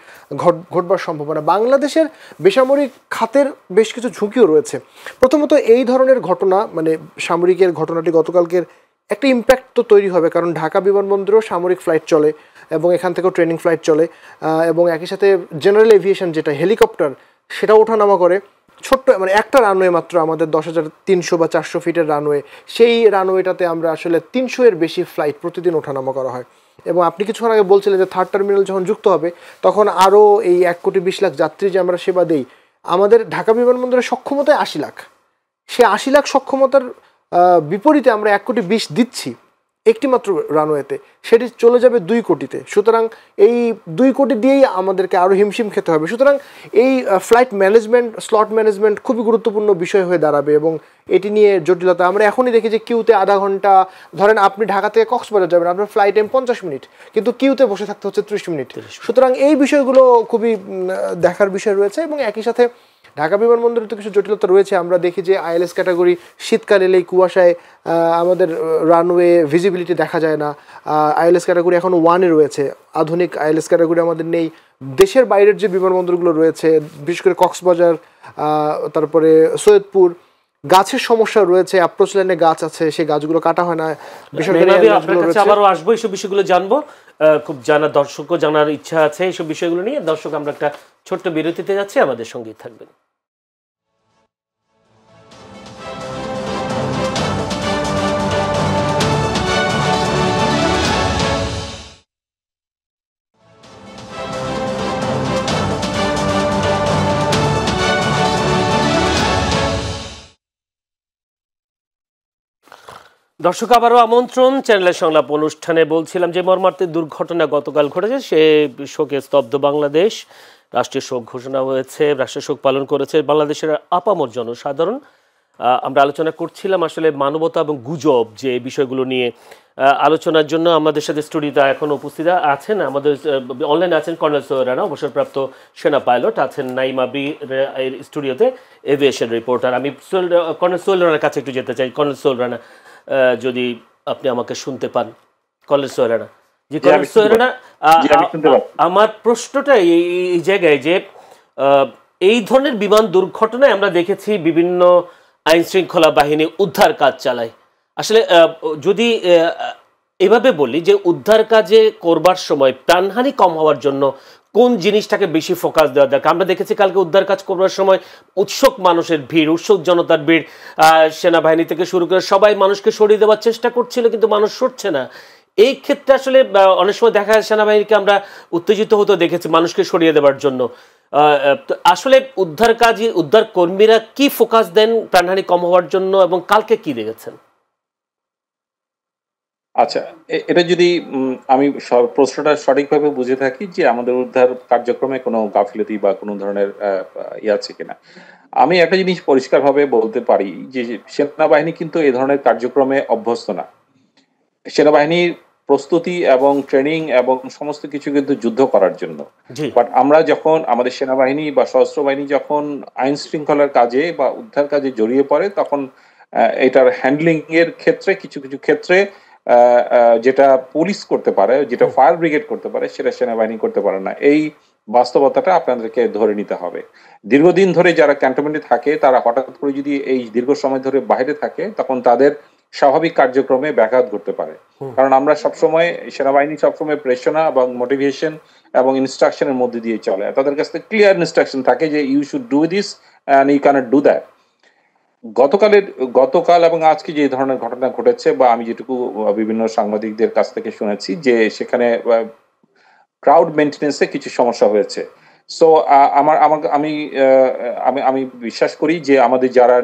ঘটবার সম্ভাবনা। বাংলাদেশের বেসামরিক খাতের বেশ কিছু ঝুঁকিও রয়েছে। প্রথমত এই ধরনের ঘটনা, মানে সামরিকের ঘটনাটি গতকালকের একটা ইম্প্যাক্ট তো তৈরি হবে, কারণ ঢাকা বিমানবন্দরেও সামরিক ফ্লাইট চলে এবং এখান থেকেও ট্রেনিং ফ্লাইট চলে, এবং একই সাথে জেনারেল এভিয়েশন যেটা হেলিকপ্টার সেটা ওঠানামা করে। ছোট্ট মানে একটা রানওয়ে মাত্র আমাদের 10,300 বা 400 ফিটের রানওয়ে, সেই রানওয়েটাতে আমরা আসলে 300-এর বেশি ফ্লাইট প্রতিদিন ওঠানামা করা হয়। এবং আপনি কিছুক্ষণ আগে বলছিলেন যে থার্ড টার্মিনাল যখন যুক্ত হবে তখন আরও এই 1,20,00,000 যাত্রী যে আমরা সেবা দেই, আমাদের ঢাকা বিমানবন্দরের সক্ষমতায় 80 লাখ, সে 80 লাখ সক্ষমতার বিপরীতে আমরা 1,20,00,000 দিচ্ছি একটি মাত্র রানওয়েতে, সেটি চলে যাবে 2 কোটিতে। সুতরাং এই 2 কোটি দিয়েই আমাদেরকে আরও হিমশিম খেতে হবে। সুতরাং এই ফ্লাইট ম্যানেজমেন্ট, স্লট ম্যানেজমেন্ট খুবই গুরুত্বপূর্ণ বিষয় হয়ে দাঁড়াবে, এবং এটি নিয়ে জটিলতা আমরা এখনই দেখি যে কিউতে আধা ঘন্টা, ধরেন আপনি ঢাকা থেকে কক্সবাজার যাবেন, আপনার ফ্লাইট টাইম 50 মিনিট, কিন্তু কিউতে বসে থাকতে হচ্ছে 30 মিনিট। সুতরাং এই বিষয়গুলো খুবই দেখার বিষয় রয়েছে। এবং একই সাথে ঢাকা বিমানবন্দরে তো কিছু জটিলতা রয়েছে। আমরা দেখি যে আইএলএস ক্যাটাগরি শীতকালে এই কুয়াশায় আমাদের রানওয়ে ভিজিবিলিটি দেখা যায় না। আইএলএস ক্যাটাগরি এখন 1-এ রয়েছে, আধুনিক আইএলএস ক্যাটাগরি আমাদের নেই। দেশের বাইরের যে বিমানবন্দরগুলো রয়েছে, বিশেষ করে কক্সবাজার, তারপরে সৈয়দপুর, গাছের সমস্যা রয়েছে, অ্যাপ্রোচ লাইনে গাছ আছে, সেই গাছগুলো কাটা হয় না। আবারও আসবো এইসব বিষয়গুলো জানবো, খুব দর্শকও জানার ইচ্ছা আছে এইসব বিষয়গুলো নিয়ে। দর্শক, আমরা একটা ছোট্ট বিরতিতে যাচ্ছি, আমাদের সঙ্গেই থাকবেন। দর্শক, আবারও আমন্ত্রণ চ্যানেলের সংলাপ অনুষ্ঠানে। বলছিলাম যে মর্মান্তিক দুর্ঘটনা গতকাল ঘটেছে, সে শোকে স্তব্ধ বাংলাদেশ। রাষ্ট্রীয় শোক ঘোষণা হয়েছে, রাষ্ট্রীয় শোক পালন করেছে বাংলাদেশের আপামর জনসাধারণ। আমরা আলোচনা করছিলাম আসলে মানবতা এবং গুজব, যে বিষয়গুলো নিয়ে আলোচনার জন্য আমাদের সাথে স্টুডিওতে এখন উপস্থিত আছেন, আমাদের অনলাইনে আছেন কর্নেল সোহেল রানা, অবসরপ্রাপ্ত সেনা পাইলট, আছেন নাইমা বি এর স্টুডিওতে এভিয়েশন রিপোর্টার। আমি কর্নেল সোহেল রানার কাছে একটু যেতে চাই। কর্নেল সোহেল রানা, যদি আপনি আমাকে শুনতে পান। কর্নেল সোহেল রানা, জি কর্নেল সোহেল রানা, আমার প্রশ্নটা এই জায়গায় যে এই ধরনের বিমান দুর্ঘটনায় আমরা দেখেছি বিভিন্ন আইন শৃঙ্খলা বাহিনী উদ্ধার কাজ চালায়। আসলে যদি এভাবে বলি যে উদ্ধার কাজে করবার সময় প্রাণহানি কম হওয়ার জন্য কোন জিনিসটাকে বেশি ফোকাস দেওয়া দরকার? আমরা দেখেছি কালকে উদ্ধার কাজ করবার সময় উৎসুক মানুষের ভিড়, উৎসুক জনতার ভিড়, সেনাবাহিনী থেকে শুরু করে সবাই মানুষকে সরিয়ে দেওয়ার চেষ্টা করছিল, কিন্তু মানুষ সরছে না। এই ক্ষেত্রে আসলে অনেক সময় দেখা যায় সেনাবাহিনীকে আমরা উত্তেজিত হতে দেখেছি মানুষকে সরিয়ে দেওয়ার জন্য। আসলে উদ্ধার কর্মীরা কি ফোকাস দেন প্রাণহানি কম হওয়ার জন্য, এবং কালকে কি দেখেছেন? আচ্ছা, এটা যদি আমি প্রশ্নটা সঠিকভাবে বুঝে থাকি যে আমাদের উদ্ধার কার্যক্রমে কোনো গাফিলতি বা কোনো ধরনের আছে কিনা, আমি একটা জিনিস পরিষ্কারভাবে বলতে পারি যে সেনাবাহিনী কিন্তু এ ধরনের কার্যক্রমে অভ্যস্ত না। সেনাবাহিনীর প্রস্তুতি এবং ট্রেনিং এবং সমস্ত কিছু কিন্তু যুদ্ধ করার জন্য। বাট আমরা যখন আমাদের সেনাবাহিনী বা সশস্ত্র বাহিনী যখন আইন শৃঙ্খলার কাজে বা উদ্ধার কাজে জড়িয়ে পড়ে, তখন এটার হ্যান্ডলিং এর ক্ষেত্রে কিছু কিছু ক্ষেত্রে যেটা পুলিশ করতে পারে, যেটা ফায়ার ব্রিগেড করতে পারে, সেটা সেনাবাহিনী করতে পারে না। এই বাস্তবতাটা আপনাদেরকে ধরে নিতে হবে। দীর্ঘদিন ধরে যারা ক্যান্টনমেন্টে থাকে, তারা হঠাৎ করে যদি এই দীর্ঘ সময় ধরে বাইরে থাকে, তখন তাদের স্বাভাবিক কার্যক্রমে ব্যাঘাত ঘটতে পারে। কারণ আমরা সবসময়, সেনাবাহিনী সবসময় প্রেরণা এবং মোটিভেশন এবং ইনস্ট্রাকশনের মধ্যে দিয়ে চলে। তাদের কাছে ক্লিয়ার ইনস্ট্রাকশন থাকে যে you should do this and you cannot do that. গতকাল এবং আজকে যে ধরনের ঘটনা ঘটেছে, বা আমি যেটুকু বিভিন্ন সাংবাদিকদের কাছ থেকে শুনেছি, যে সেখানে ক্রাউড মেইনটেনেন্সে কিছু সমস্যা হয়েছে। সো আমি বিশ্বাস করি যে আমাদের যারা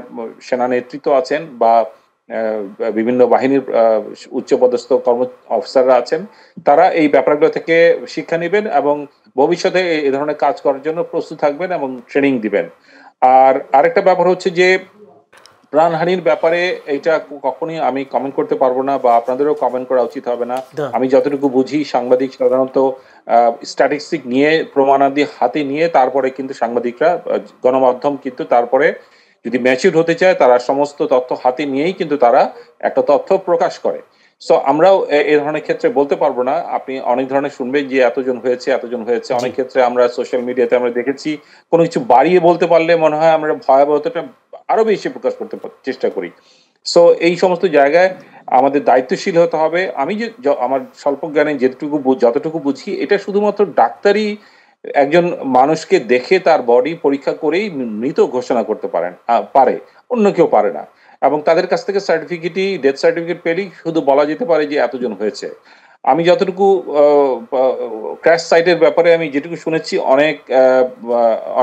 সেনা নেতৃত্ব আছেন বা বিভিন্ন বাহিনীর উচ্চপদস্থ অফিসাররা আছেন, তারা এই ব্যাপারগুলো থেকে শিক্ষা নেবেন এবং ভবিষ্যতে এই ধরনের কাজ করার জন্য প্রস্তুত থাকবেন এবং ট্রেনিং দিবেন। আর আরেকটা ব্যাপার হচ্ছে যে প্রাণহানির ব্যাপারে এটা কখনোই আমি কমেন্ট করতে পারবো না, বা আপনাদেরও কমেন্ট করা উচিত হবে না। আমি যতটুকু বুঝি, সাংবাদিক সাধারণত স্ট্যাটিস্টিক নিয়ে, প্রমাণাদি হাতে নিয়ে তারপরে কিন্তু সাংবাদিকরা, গণমাধ্যম কিন্তু তারপরে যদি ম্যাচিউর হতে চায়, তারা সমস্ত তথ্য হাতে নিয়েই কিন্তু তারা একটা তথ্য প্রকাশ করে। সো আমরাও এই ধরনের ক্ষেত্রে বলতে পারবো না। আপনি অনেক ধরনের শুনবেন যে এতজন হয়েছে, এতজন হয়েছে। অনেক ক্ষেত্রে আমরা সোশ্যাল মিডিয়াতে আমরা দেখেছি, কোনো কিছু বাড়িয়ে বলতে পারলে মনে হয় আমরা ভয়াবহতাটা আরো বেশি প্রকাশ করতে চেষ্টা করি। সো এই সমস্ত জায়গায় আমাদের দায়িত্বশীল হতে হবে। আমি যে আমার স্বল্প জ্ঞানে যতটুকু বুঝি, এটা শুধুমাত্র ডাক্তারই একজন মানুষকে দেখে তার বডি পরীক্ষা করেই মৃত ঘোষণা করতে পারে, অন্য কেউ পারে না। এবং তাদের কাছ থেকে ডেথ সার্টিফিকেট পেলেই শুধু বলা যেতে পারে যে এতজন হয়েছে। আমি যতটুকু ক্র্যাশ সাইটের ব্যাপারে আমি যেটুকু শুনেছি,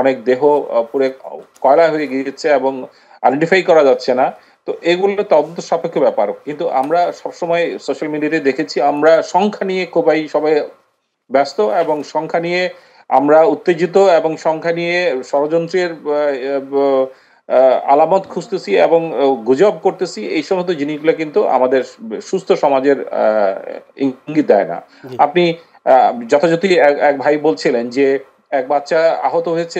অনেক দেহ পুরো কয়লা হয়ে গিয়েছে এবং আইডেন্টিফাই করা যাচ্ছে না। তো এগুলো তদন্ত সাপেক্ষ ব্যাপার, কিন্তু আমরা সবসময় সোশ্যাল মিডিয়াতে দেখেছি আমরা সংখ্যা নিয়ে সবাই ব্যস্ত, এবং সংখ্যা নিয়ে আমরা উত্তেজিত, এবং সংখ্যা নিয়ে ষড়যন্ত্রের আলামত খুঁজতেছি এবং গুজব করতেছি। এই সমস্ত জিনিসগুলো কিন্তু আমাদের সুস্থ সমাজের ইঙ্গিত দেয় না। আপনি যথাযথই এক ভাই বলছিলেন যে এক বাচ্চা আহত হয়েছে,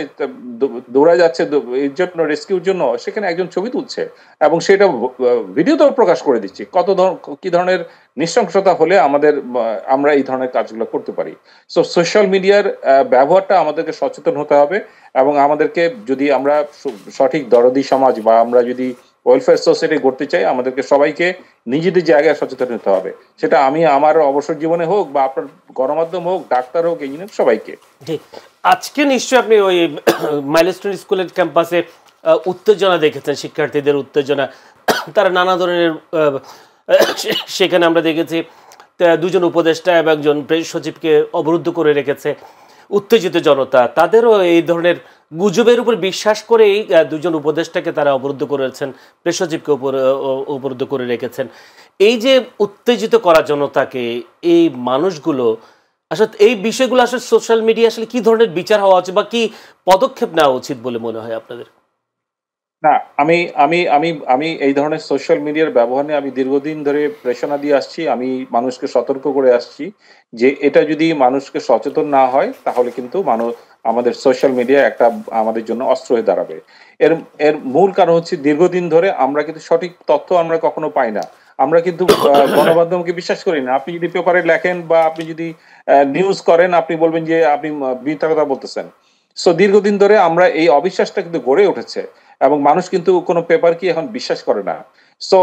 দৌড়ায় যাচ্ছে এর জন্য, রেস্কিউর জন্য, সেখানে একজন ছবি তুলছে এবং সেটা ভিডিওতেও প্রকাশ করে দিচ্ছে। কি ধরনের নৃশংসতা হলে আমরা এই ধরনের কাজগুলো করতে পারি। সো সোশ্যাল মিডিয়ার ব্যবহারটা আমাদেরকে সচেতন হতে হবে, এবং আমাদেরকে যদি আমরা সঠিক দরদি সমাজ, বা আমরা যদি ওয়েলফেয়ার সোসাইটি গড়তে চাই, আমাদেরকে সবাইকে নিজেদের জায়গায় সচেতন হতে হবে। সেটা আমার অবসর জীবনে হোক, বা আপনার গণমাধ্যম হোক, ডাক্তার হোক, ইঞ্জিনিয়ার, সবাইকে। আজকে নিশ্চয়ই আপনি ওই মাইলস্টোন স্কুলের ক্যাম্পাসে উত্তেজনা দেখেছেন, শিক্ষার্থীদের উত্তেজনা। তারা নানা ধরনের, সেখানে আমরা দেখেছি দুজন উপদেষ্টা এবং একজন প্রেস সচিবকে অবরুদ্ধ করে রেখেছে উত্তেজিত জনতা। তাদেরও এই ধরনের গুজবের উপর বিশ্বাস করেই দুজন উপদেষ্টাকে তারা অবরুদ্ধ করেছেন, প্রেস সচিবকে অবরুদ্ধ করে রেখেছেন। এই যে উত্তেজিত করা জনতাকে, এই মানুষগুলো আসলে, এই বিষয়গুলো আসলে সোশ্যাল মিডিয়া আসলে কি ধরনের বিচার হওয়া উচিত, বা কি পদক্ষেপ নেওয়া উচিত বলে মনে হয় আপনাদের? না, আমি আমি আমি আমি এই ধরনের সোশ্যাল মিডিয়ার ব্যবহার নিয়ে আমি দীর্ঘদিন ধরে প্রেরণা দিয়ে আসছি। আমি মানুষকে সতর্ক করে আসছি যে এটা যদি মানুষকে সচেতন না হয়, তাহলে কিন্তু আমাদের সোশ্যাল মিডিয়া একটা আমাদের জন্য অস্ত্র হয়ে দাঁড়াবে। এর এর মূল কারণ হচ্ছে, দীর্ঘদিন ধরে আমরা কিন্তু সঠিক তথ্য আমরা কখনো পাই না। আমরা কিন্তু গণমাধ্যমকে বিশ্বাস করি না। আপনি যদি পেপারে লেখেন বা আপনি যদি নিউজ করেন, আপনি বলবেন যে আপনি মিথ্যা কথা বলতেছেন। সো দীর্ঘদিন ধরে আমরা এই অবিশ্বাসটা কিন্তু গড়ে উঠেছে, এবং মানুষ কিন্তু কোনো পেপার কি এখন বিশ্বাস করে না। সো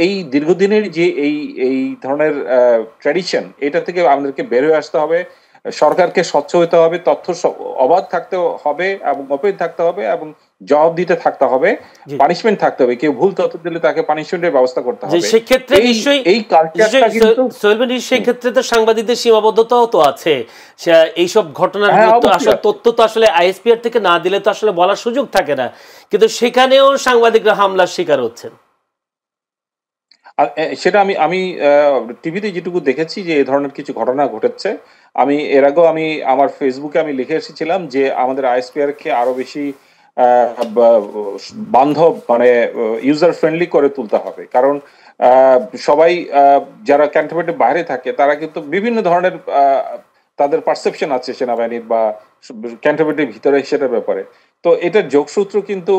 এই দীর্ঘদিনের যে এই ধরনের ট্র্যাডিশন, এটা থেকে আমাদেরকে বের হয়ে আসতে হবে। সরকারকে স্বচ্ছ হতে হবে, তথ্য অবাধ থাকতে হবে এবং ওপেন থাকতে হবে, এবং জবাব দিতে থাকতে হবে, পানিশমেন্ট থাকতে হবে। কেউ ভুল তথ্য দিলে তাকে পানিশমেন্টের ব্যবস্থা করতে হবে। সেক্ষেত্রে নিশ্চয়ই এই কালচারটা কিন্তু সেক্ষেত্রে তো সাংবাদিকদের সীমাবদ্ধতাও তো আছে। এইসব ঘটনার আসল তথ্য তো আসলে আইএসপিআর থেকে না দিলে তো আসলে বলার সুযোগ থাকে না, কিন্তু সেখানেও সাংবাদিকরা হামলার শিকার হচ্ছেন। সেটা আমি টিভিতে যেটুকু দেখেছি যে এই ধরনের কিছু ঘটনা ঘটেছে। আমি এর আগেও আমার ফেসবুকে আমি লিখে এসেছিলাম যে আমাদের আইএসপিআর কে আরো বেশি বান্ধব, মানে ইউজার ফ্রেন্ডলি করে তুলতে হবে। কারণ সবাই যারা ক্যান্টনমেন্টের বাইরে থাকে, তারা কিন্তু বিভিন্ন ধরনের তাদের পারসেপশন আছে সেনাবাহিনীর বা ক্যান্টনমেন্টের ভিতরে, সেটার ব্যাপারে। তো এটার যোগসূত্র কিন্তু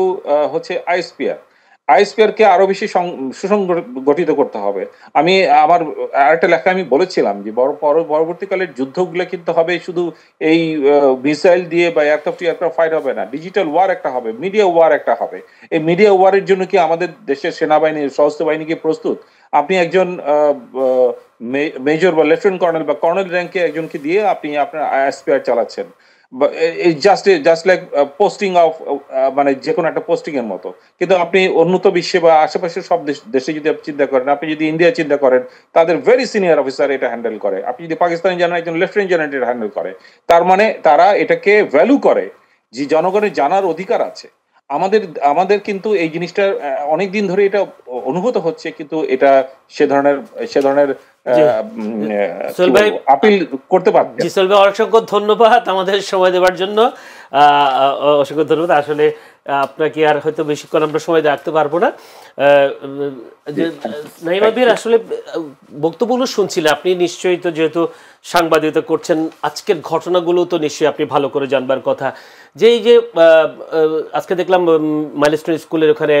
হচ্ছে আইএসপিআর কে আরো বেশি সুসংগঠিত করতে হবে। আমি আমার আরেকটা লেখা আমি বলেছিলাম যে পরবর্তীকালের যুদ্ধগুলো কিন্তু হবে শুধু এই মিসাইল দিয়ে বা এয়ারক্রাফট ফাইট হবে না, ডিজিটাল ওয়ার একটা হবে, মিডিয়া ওয়ার একটা হবে। এই মিডিয়া ওয়ারের জন্য কি আমাদের দেশের সেনাবাহিনী, সশস্ত্র বাহিনী কি প্রস্তুত? আপনি একজন মেজর বা লেফটেন্যান্ট কর্নেল বা কর্নেল র্যাঙ্কে একজনকে দিয়ে আপনি আপনার আইএসপিআর চালাচ্ছেন, জাস্ট লাইক পোস্টিং অফ, মানে যে কোনো একটা পোস্টিং এর মতো। কিন্তু আপনি উন্নত বিশ্বে বা আশেপাশের সব দেশে যদি আপনি চিন্তা করেন, আপনি যদি ইন্ডিয়া চিন্তা করেন, তাদের ভেরি সিনিয়র অফিসার এটা হ্যান্ডেল করে। আপনি যদি পাকিস্তানি জানেন, একজন লেফটেন্যান্ট জেনারেল এটা হ্যান্ডেল করে। তার মানে তারা এটাকে ভ্যালু করে, যে জনগণের জানার অধিকার আছে। আমাদের আমাদের কিন্তু এই জিনিসটা অনেক দিন ধরে এটা অনুভূত হচ্ছে, কিন্তু এটা সে ধরনের আপিল করতে পারছে। জি সোহেল ভাই, অসংখ্য ধন্যবাদ আমাদের সময় দেওয়ার জন্য। অসংখ্য ধন্যবাদ। আসলে আপনাকে আর হয়তো বেশিক্ষণ আমরা সময় রাখতে পারবো না। নাঈমা বীর, আসলে বক্তব্যগুলো শুনছিলেন আপনি, নিশ্চয়ই তো যেহেতু সাংবাদিকতা করছেন, আজকের ঘটনাগুলো তো নিশ্চয়ই আপনি ভালো করে জানবার কথা। যে এই যে আজকে দেখলাম মাইলস্টোন স্কুলের ওখানে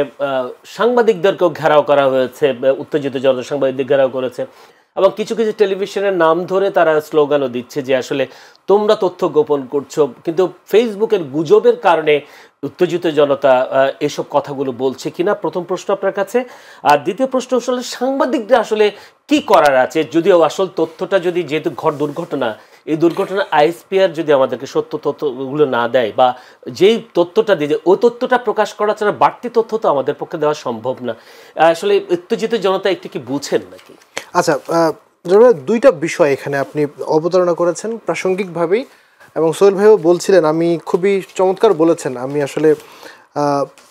সাংবাদিকদেরকেও ঘেরাও করা হয়েছে, উত্তেজিত জনতা সাংবাদিকদের ঘেরাও করেছে, এবং কিছু কিছু টেলিভিশনের নাম ধরে তারা স্লোগানও দিচ্ছে যে আসলে তোমরা তথ্য গোপন করছো, কিন্তু ফেসবুকের গুজবের কারণে উত্তেজিত জনতা এসব কথাগুলো বলছে কিনা, প্রথম প্রশ্ন আপনার কাছে। আর দ্বিতীয় প্রশ্ন আসলে সাংবাদিকরা আসলে কি করার আছে, যদিও আসল তথ্যটা যদি, যেহেতু দুর্ঘটনা, এই দুর্ঘটনা আইএসপিআর যদি আমাদেরকে সত্য তথ্যগুলো না দেয়, বা যেই তথ্যটা দিয়ে ওই তথ্যটা প্রকাশ করা ছাড়া বাড়তি তথ্য তো আমাদের পক্ষে দেওয়া সম্ভব না। আসলে উত্তেজিত জনতা একটু কি বুঝেন নাকি? আচ্ছা, দুইটা বিষয় এখানে আপনি অবতারণা করেছেন প্রাসঙ্গিকভাবেই, এবং সোহেল ভাইও বলছিলেন, আমি খুবই চমৎকার বলেছেন। আমি আসলে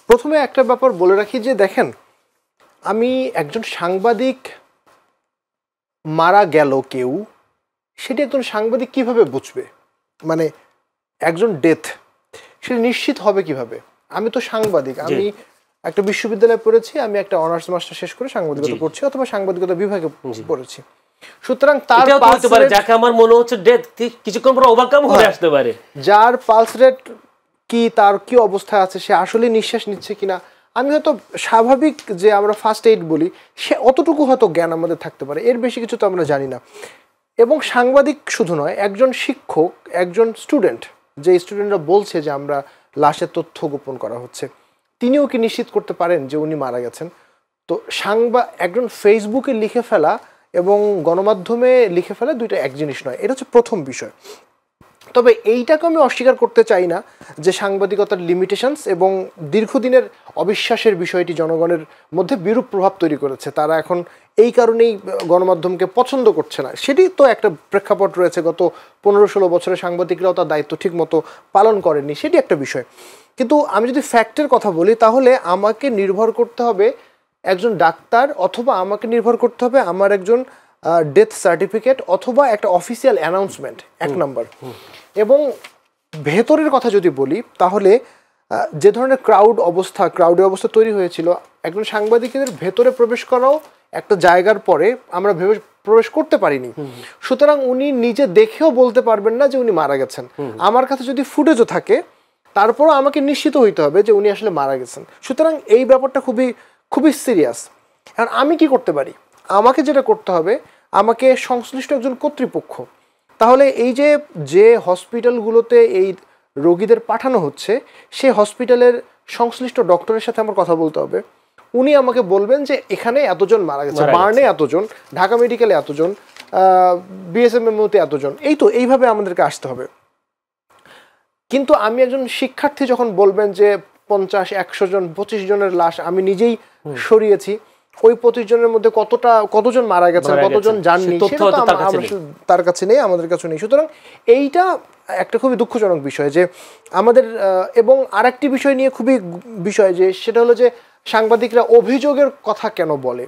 প্রথমে একটা ব্যাপার বলে রাখি যে দেখেন, আমি একজন সাংবাদিক মারা গেল কেউ, সেটি একজন সাংবাদিক কিভাবে বুঝবে? মানে একজন ডেথ সেটা নিশ্চিত হবে কিভাবে? আমি তো সাংবাদিক, আমি একটা বিশ্ববিদ্যালয়ে পড়েছি, আমি একটা অনার্স মাস্টার শেষ করে সাংবাদিকতা পড়ছি, অথবা সাংবাদিকতা বিভাগে পড়েছি। সুতরাং তার হতে পারে যাকে আমার মনে হচ্ছে ডেথ কিছুক্ষণ পর ওভারকাম করে আসতে পারে, যার পালস রেট কি, তার কি অবস্থা আছে, সে আসলে নিঃশ্বাস নিচ্ছে কিনা, আমি হয়তো স্বাভাবিক যে আমরা ফার্স্ট এইড বলি, সে অতটুকু হয়তো জ্ঞান আমাদের থাকতে পারে, এর বেশি কিছু তো আমরা জানি না। এবং সাংবাদিক শুধু নয়, একজন শিক্ষক, একজন স্টুডেন্ট, যে স্টুডেন্টরা বলছে যে আমরা লাশের তথ্য গোপন করা হচ্ছে, তিনিও কি নিশ্চিত করতে পারেন যে উনি মারা গেছেন? তো একজন ফেসবুকে লিখে ফেলা এবং গণমাধ্যমে লিখে ফেলা দুইটা এক জিনিস নয়, এটা হচ্ছে প্রথম বিষয়। তবে এইটাকে আমি অস্বীকার করতে চাই না যে সাংবাদিকতার লিমিটেশনস এবং দীর্ঘদিনের অবিশ্বাসের বিষয়টি জনগণের মধ্যে বিরূপ প্রভাব তৈরি করেছে। তারা এখন এই কারণেই গণমাধ্যমকে পছন্দ করছে না, সেটি তো একটা প্রেক্ষাপট রয়েছে। গত 15-16 বছরে সাংবাদিকরাও তার দায়িত্ব ঠিক মতো পালন করেননি, সেটি একটা বিষয়। কিন্তু আমি যদি ফ্যাক্টের কথা বলি, তাহলে আমাকে নির্ভর করতে হবে একজন ডাক্তার, অথবা আমাকে নির্ভর করতে হবে আমার একজন ডেথ সার্টিফিকেট, অথবা একটা অফিসিয়াল অ্যানাউন্সমেন্ট, এক নম্বর। এবং ভেতরের কথা যদি বলি, তাহলে যে ধরনের ক্রাউডের অবস্থা তৈরি হয়েছিল, একজন সাংবাদিকের ভেতরে প্রবেশ করাও একটা জায়গার পরে আমরা ভেবে প্রবেশ করতে পারিনি। সুতরাং উনি নিজে দেখেও বলতে পারবেন না যে উনি মারা গেছেন। আমার কাছে যদি ফুটেজও থাকে, তারপরও আমাকে নিশ্চিত হইতে হবে যে উনি আসলে মারা গেছেন। সুতরাং এই ব্যাপারটা খুবই খুবই সিরিয়াস। এখন আমি কি করতে পারি? আমাকে যেটা করতে হবে, আমাকে সংশ্লিষ্ট একজন কর্তৃপক্ষ, তাহলে এই যে হসপিটালগুলোতে এই রোগীদের পাঠানো হচ্ছে, সেই হসপিটালের সংশ্লিষ্ট ডক্টরের সাথে আমার কথা বলতে হবে। উনি আমাকে বলবেন যে এখানে এতজন মারা গেছে, বার্নে এতজন, ঢাকা মেডিকেলে এতজন, বিএসএমএমওতে এতজন, এইভাবে আমাদেরকে আসতে হবে। কিন্তু আমি একজন শিক্ষার্থী যখন বলবেন যে 50-100 জন 25 জনের লাশ আমি নিজেই সরিয়েছি, ওই 25 জনের মধ্যে কতজন মারা গেছে, কতজন জাননি, তার কাছে নেই, আমাদের কাছে নেই। সুতরাং এইটা একটা খুবই দুঃখজনক বিষয় যে আমাদের, এবং আরেকটি বিষয় নিয়ে খুবই বিষয়, যে সেটা হলো যে সাংবাদিকরা অভিযোগের কথা কেন বলে।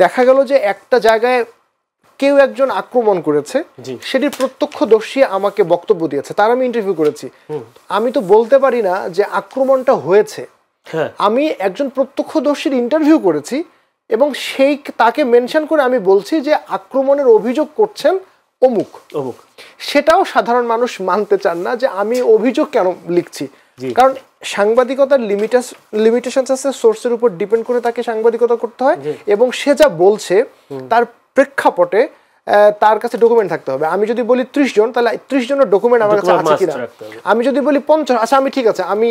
দেখা গেল যে একটা জায়গায় কেউ একজন আক্রমণ করেছে, সেটির প্রত্যক্ষদর্শী আমাকে বক্তব্য দিয়েছে, তার আমি ইন্টারভিউ করেছি। আমি তো বলতে পারি না যে আক্রমণটা হয়েছে, আমি একজন প্রত্যক্ষদর্শীর ইন্টারভিউ করেছি এবং তাকে মেনশন করে আমি বলছি যে আক্রমণের অভিযোগ করছেন অমুক। সেটাও সাধারণ মানুষ মানতে চান না যে আমি অভিযোগ কেন লিখছি, কারণ সাংবাদিকতার লিমিটেশনস আছে, সোর্সের উপর ডিপেন্ড করে তাকে সাংবাদিকতা করতে হয়, এবং সে যা বলছে তার প্রেক্ষাপটে তার কাছে ডকুমেন্ট থাকতে হবে। আমি যদি বলি 30 জন, তাহলে 30 জনের ডকুমেন্ট আমার কাছে আছে কিনা। আমি যদি বলি 50, আচ্ছা আমি ঠিক আছে, আমি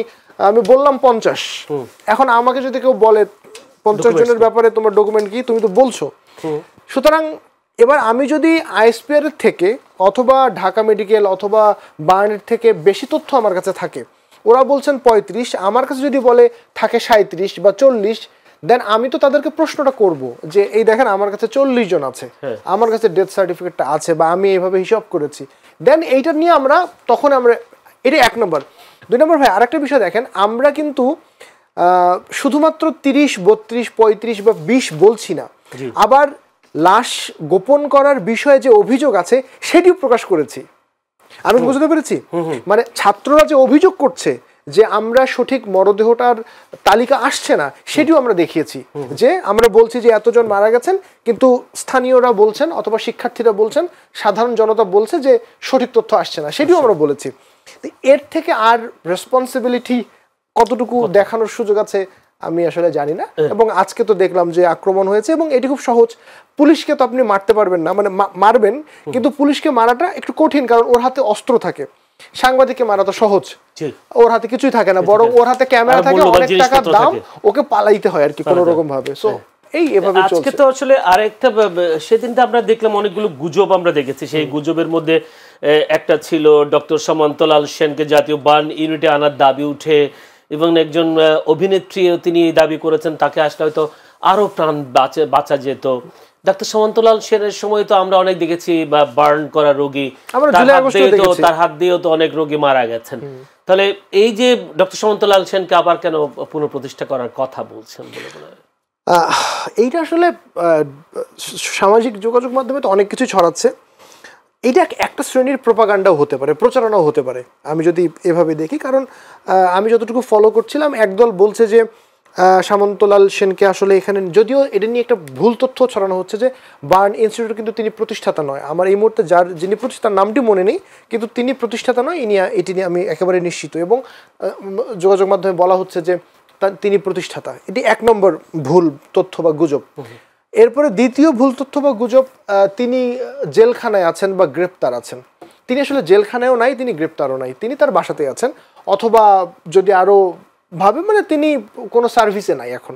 বললাম 50, এখন আমাকে যদি কেউ বলে 50 জনের ব্যাপারে তোমার ডকুমেন্ট কি, তুমি তো বলছো। সুতরাং এবার আমি যদি আইএসপিআর এর থেকে, অথবা ঢাকা মেডিকেল, অথবা বার্নের থেকে বেশি তথ্য আমার কাছে থাকে, ওরা বলছেন 35, আমার কাছে যদি বলে থাকে 37 বা 40, দেন আমি তো তাদেরকে প্রশ্নটা করব যে এই দেখেন আমার কাছে 40 জন আছে, আমার কাছে ডেথ সার্টিফিকেটটা আছে, বা আমি এইভাবে হিসাব করেছি। দেন এইটা নিয়ে তখন আমরা এটা 1 নম্বর। 2 নম্বর ভাই, আরেকটা বিষয় দেখেন, আমরা কিন্তু শুধুমাত্র 30, 32, 35 বা 20 বলছি না, আবার লাশ গোপন করার বিষয়ে যে অভিযোগ আছে সেটিও প্রকাশ করেছি। আমি বুঝতে পেরেছি, মানে ছাত্ররা যে অভিযোগ করছে যে আমরা সঠিক মরদেহটার তালিকা আসছে না, সেটিও আমরা দেখিয়েছি। যে আমরা বলছি যে এতজন মারা গেছেন, কিন্তু স্থানীয়রা বলছেন অথবা শিক্ষার্থীরা বলছেন, সাধারণ জনতা বলছে যে সঠিক তথ্য আসছে না, সেটিও আমরা বলেছি। এর থেকে আর রেসপন্সিবিলিটি কতটুকু দেখানোর সুযোগ আছে আমি আসলে জানি না। এবং আজকে তো দেখলাম যে আক্রমণ হয়েছে, এবং এটি খুব সহজ। পুলিশকে তো আপনি মারতে পারবেন না, মানে মারবেন, কিন্তু পুলিশকে মারাটা একটু কঠিন, কারণ ওর হাতে অস্ত্র থাকে। সাংবাদিককে মারা তো সহজ, ওর হাতে কিছুই থাকে না, বরং ওর হাতে ক্যামেরা থাকে, অনেক টাকার দাম, ওকে পালাইতে হয় আর কি কোনো রকম ভাবে। সো এইভাবে চলছে। আজকে তো আসলে আরেকটা, সেদিন তো আমরা দেখলাম অনেকগুলো গুজব আমরা দেখেছি। সেই গুজবের মধ্যে একটা ছিল ডক্টর সামন্তলাল সেনকে জাতীয় বার্ন ইউনিটে আনার দাবি উঠে, এবং একজন অভিনেত্রীও তিনি দাবি করেছেন তাকে আসলে হয়তো আরো প্রাণ বাঁচা যেত। ডাক্তার সামন্তলাল সেনের সময় তো আমরা অনেক দেখেছি বার্ন করা রোগী, তার হাত দিয়েও তো অনেক রোগী মারা গেছেন। তাহলে এই যে ডক্টর সামন্তলাল সেনকে আবার কেন পুনঃপ্রতিষ্ঠা করার কথা বলছেন বলে মনে হয়? এইটা আসলে সামাজিক যোগাযোগ মাধ্যমে তো অনেক কিছু ছড়াচ্ছে। এটা একটা শ্রেণীর প্রোপাগান্ডাও হতে পারে, প্রচারণাও হতে পারে, আমি যদি এভাবে দেখি। কারণ আমি যতটুকু ফলো করছিলাম, একদল বলছে যে সামন্তলাল সেনকে আসলে এখানে, যদিও এটা নিয়ে একটা ভুল তথ্য ছড়ানো হচ্ছে যে বার্ন ইনস্টিটিউট কিন্তু তিনি প্রতিষ্ঠাতা নয়। আমার এই মুহূর্তে যিনি প্রতিষ্ঠাতার নামটি মনে নেই, কিন্তু তিনি প্রতিষ্ঠাতা নয়, এটি নিয়ে আমি একেবারে নিশ্চিত। এবং যোগাযোগ মাধ্যমে বলা হচ্ছে যে তিনি প্রতিষ্ঠাতা। এটি 1 নম্বর ভুল তথ্য বা গুজব। এরপরে দ্বিতীয় ভুল তথ্য বা গুজব, তিনি জেলখানায় আছেন বা গ্রেপ্তার আছেন। তিনি আসলে জেলখানায়ও নাই, তিনি গ্রেপ্তারও নাই, তিনি তার বাসাতে আছেন, অথবা যদি আরও ভাবে মানে তিনি কোনো সার্ভিসে নাই এখন।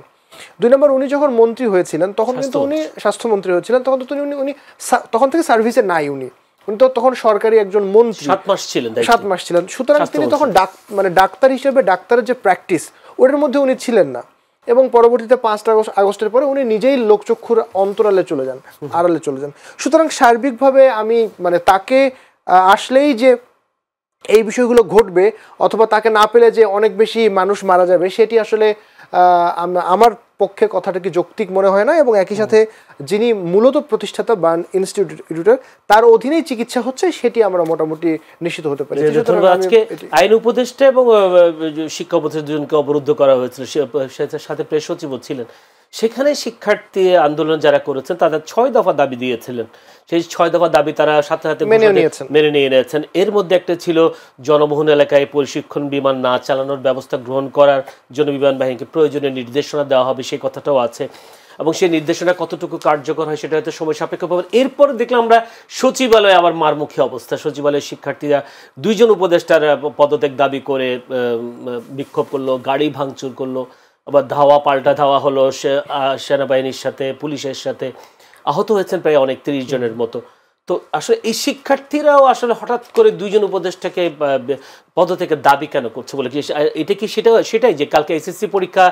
2 নম্বর, উনি যখন মন্ত্রী হয়েছিলেন তখন কিন্তু উনি স্বাস্থ্যমন্ত্রী হয়েছিলেন, তখন তো উনি তখন থেকে সার্ভিসে নাই। উনি তো তখন সরকারি একজন মন্ত্রী, 7 মাস ছিলেন। সুতরাং তিনি তখন ডাক্তার হিসেবে ডাক্তারের যে প্র্যাকটিস ওটার মধ্যে উনি ছিলেন না। এবং পরবর্তীতে 5 আগস্টের পরে উনি নিজেই লোকচক্ষুর অন্তরালে চলে যান, আড়ালে চলে যান। সুতরাং সার্বিকভাবে আমি মানে তাকে আসলেই যে এই বিষয়গুলো ঘটবে, অথবা তাকে না পেলে যে অনেক বেশি মানুষ মারা যাবে, সেটি আসলে আমার পক্ষে কথাটা কি যৌক্তিক মনে হয় না। এবং একই সাথে যিনি মূলত প্রতিষ্ঠাতা বার্ন ইনস্টিটিউটের, তার অধীনেই চিকিৎসা হচ্ছে, সেটি আমরা মোটামুটি নিশ্চিত হতে পারি। আজকে আইন উপদেষ্টা এবং শিক্ষা উপদেষ্টা দুজনকে অবরুদ্ধ করা হয়েছিল, সাথে প্রেস সচিবও ছিলেন। সেখানে শিক্ষার্থী আন্দোলন যারা করেছেন তারা 6 দফা দাবি দিয়েছিলেন। সেই 6 দফা দাবি তারা সাথে সাথে মেনে নিয়েছেন। এর মধ্যে একটা ছিল জনবহুল এলাকায় প্রশিক্ষণ বিমান না চালানোর ব্যবস্থা গ্রহণ করার জন্য বিমান বাহিনীকে প্রয়োজনীয় নির্দেশনা দেওয়া হবে, সেই কথাটাও আছে। এবং সেই নির্দেশনা কতটুকু কার্যকর হয় সেটা হয়তো সময় সাপেক্ষ পাবেন। এরপর দেখলাম আমরা সচিবালয়ে আবার মারমুখী অবস্থা। সচিবালয়ের শিক্ষার্থীরা 2 জন উপদেষ্টার পদত্যাগ দাবি করে বিক্ষোভ করলো, গাড়ি ভাঙচুর করলো, আবার পাল্টা ধাওয়া হলো সেনাবাহিনীর সাথে, পুলিশের সাথে। আহত হয়েছেন প্রায় অনেক 30 জনের মতো। তো আসলে এই শিক্ষার্থীরাও আসলে হঠাৎ করে 2 জন উপদেষ্টাকে পদত্যাগের দাবি কেন করছে বলে, এটা কি সেটাই যে কালকে এসএসসি পরীক্ষা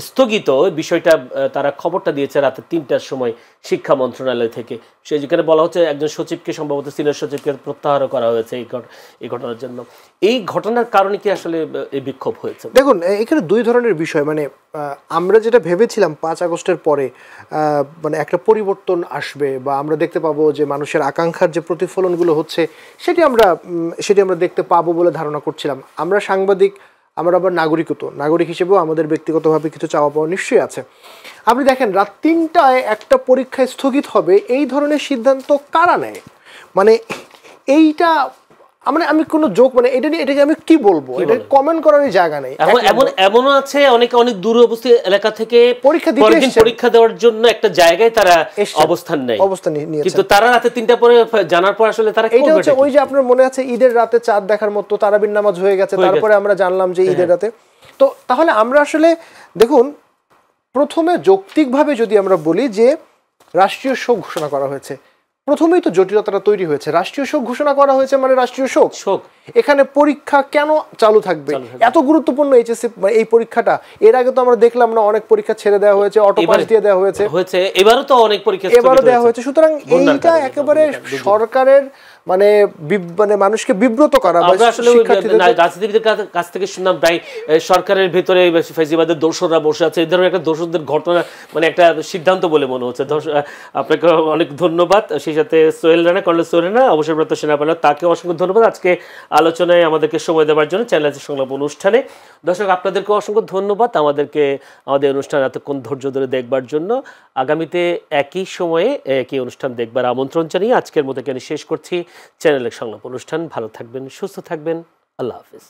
স্থগিত, বিষয়টা তারা খবরটা দিয়েছে রাতে 3টার সময় শিক্ষা মন্ত্রণালয় থেকে। সেই যেখানে বলা হচ্ছে একজন সচিবকে, সম্ভবত সিনিয়র সচিবকে প্রত্যাহার করা হয়েছে এই ঘটনার জন্য। এই ঘটনার কারণে কি আসলে এই বিক্ষোভ হয়েছে? দেখুন, এখানে 2 ধরনের বিষয়। মানে আমরা যেটা ভেবেছিলাম 5 আগস্টের পরে মানে একটা পরিবর্তন আসবে, বা আমরা দেখতে পাবো যে মানুষের আকাঙ্ক্ষার যে প্রতিফলনগুলো হচ্ছে সেটি আমরা দেখতে পাবো বলে ধারণা করছিলাম। আমরা সাংবাদিক, আমরা আবার নাগরিক হিসেবেও আমাদের ব্যক্তিগতভাবে কিছু চাওয়া পাওয়া নিশ্চয়ই আছে। আপনি দেখেন, রাত 3টায় একটা পরীক্ষা স্থগিত হবে, এই ধরনের সিদ্ধান্ত কারা নেয়? মানে এইটা আমি কোনো জোক, মানে এটাকে আমি কি বলবো, এটা কমেন্ট করার জায়গা নেই। এমনও আছে অনেক দূর অবস্থিত এলাকা থেকে পরীক্ষা দেওয়ার জন্য একটা জায়গায় তারা অবস্থান নিয়ে, কিন্তু তারা রাতে 3টা পরে জানার পর আসলে তারা এটা হচ্ছে ওই যে আপনার মনে আছে ঈদের রাতে চাঁদ দেখার মতো তারাবির নামাজ হয়ে গেছে, তারপরে আমরা জানলাম যে ঈদের রাতে। তো তাহলে আমরা আসলে দেখুন, প্রথমে যৌক্তিকভাবে যদি আমরা বলি যে রাষ্ট্রীয় শোক ঘোষণা করা হয়েছে, প্রথমেই তো জটিলতাটা তৈরি হয়েছে। রাষ্ট্রীয় শোক ঘোষণা করা হয়েছে মানে রাষ্ট্রীয় শোক, এখানে পরীক্ষা কেন চালু থাকবে? এত গুরুত্বপূর্ণ এইচএসসি এই পরীক্ষাটা, এর আগে তো আমরা দেখলাম না, অনেক পরীক্ষা ছেড়ে দেওয়া হয়েছে, অটো পাস দিয়ে দেওয়া হয়েছে, এবারও তো অনেক পরীক্ষা দেওয়া হয়েছে। সুতরাং এইটা একেবারে সরকারের মানে মানে মানুষকে বিব্রত করা বা আমরা আসলে রাজনীতিবিদের কাছ থেকে শুনলাম প্রায় সরকারের ভেতরে ফেসিবাদের দোসররা বসে আছে, এই ধরনের একটা দোসরদের ঘটনা, মানে একটা সিদ্ধান্ত বলে মনে হচ্ছে। আপনাকে অনেক ধন্যবাদ। সেই সাথে সোহেল রানা, কর্নেল সোহেল রানা, অবসরপ্রাপ্ত সেনা পাইলট, তাকে অসংখ্য ধন্যবাদ আজকে আলোচনায় আমাদেরকে সময় দেওয়ার জন্য চ্যানেল সংলাপ অনুষ্ঠানে। দর্শক আপনাদেরকে অসংখ্য ধন্যবাদ আমাদের অনুষ্ঠান এতক্ষণ ধৈর্য ধরে দেখবার জন্য। আগামীতে একই সময়ে একই অনুষ্ঠান দেখবার আমন্ত্রণ জানিয়ে আজকের মতো এখানে শেষ করছি চ্যানেলের সংলাপ অনুষ্ঠান। ভালো থাকবেন, সুস্থ থাকবেন, আল্লাহ হাফিজ।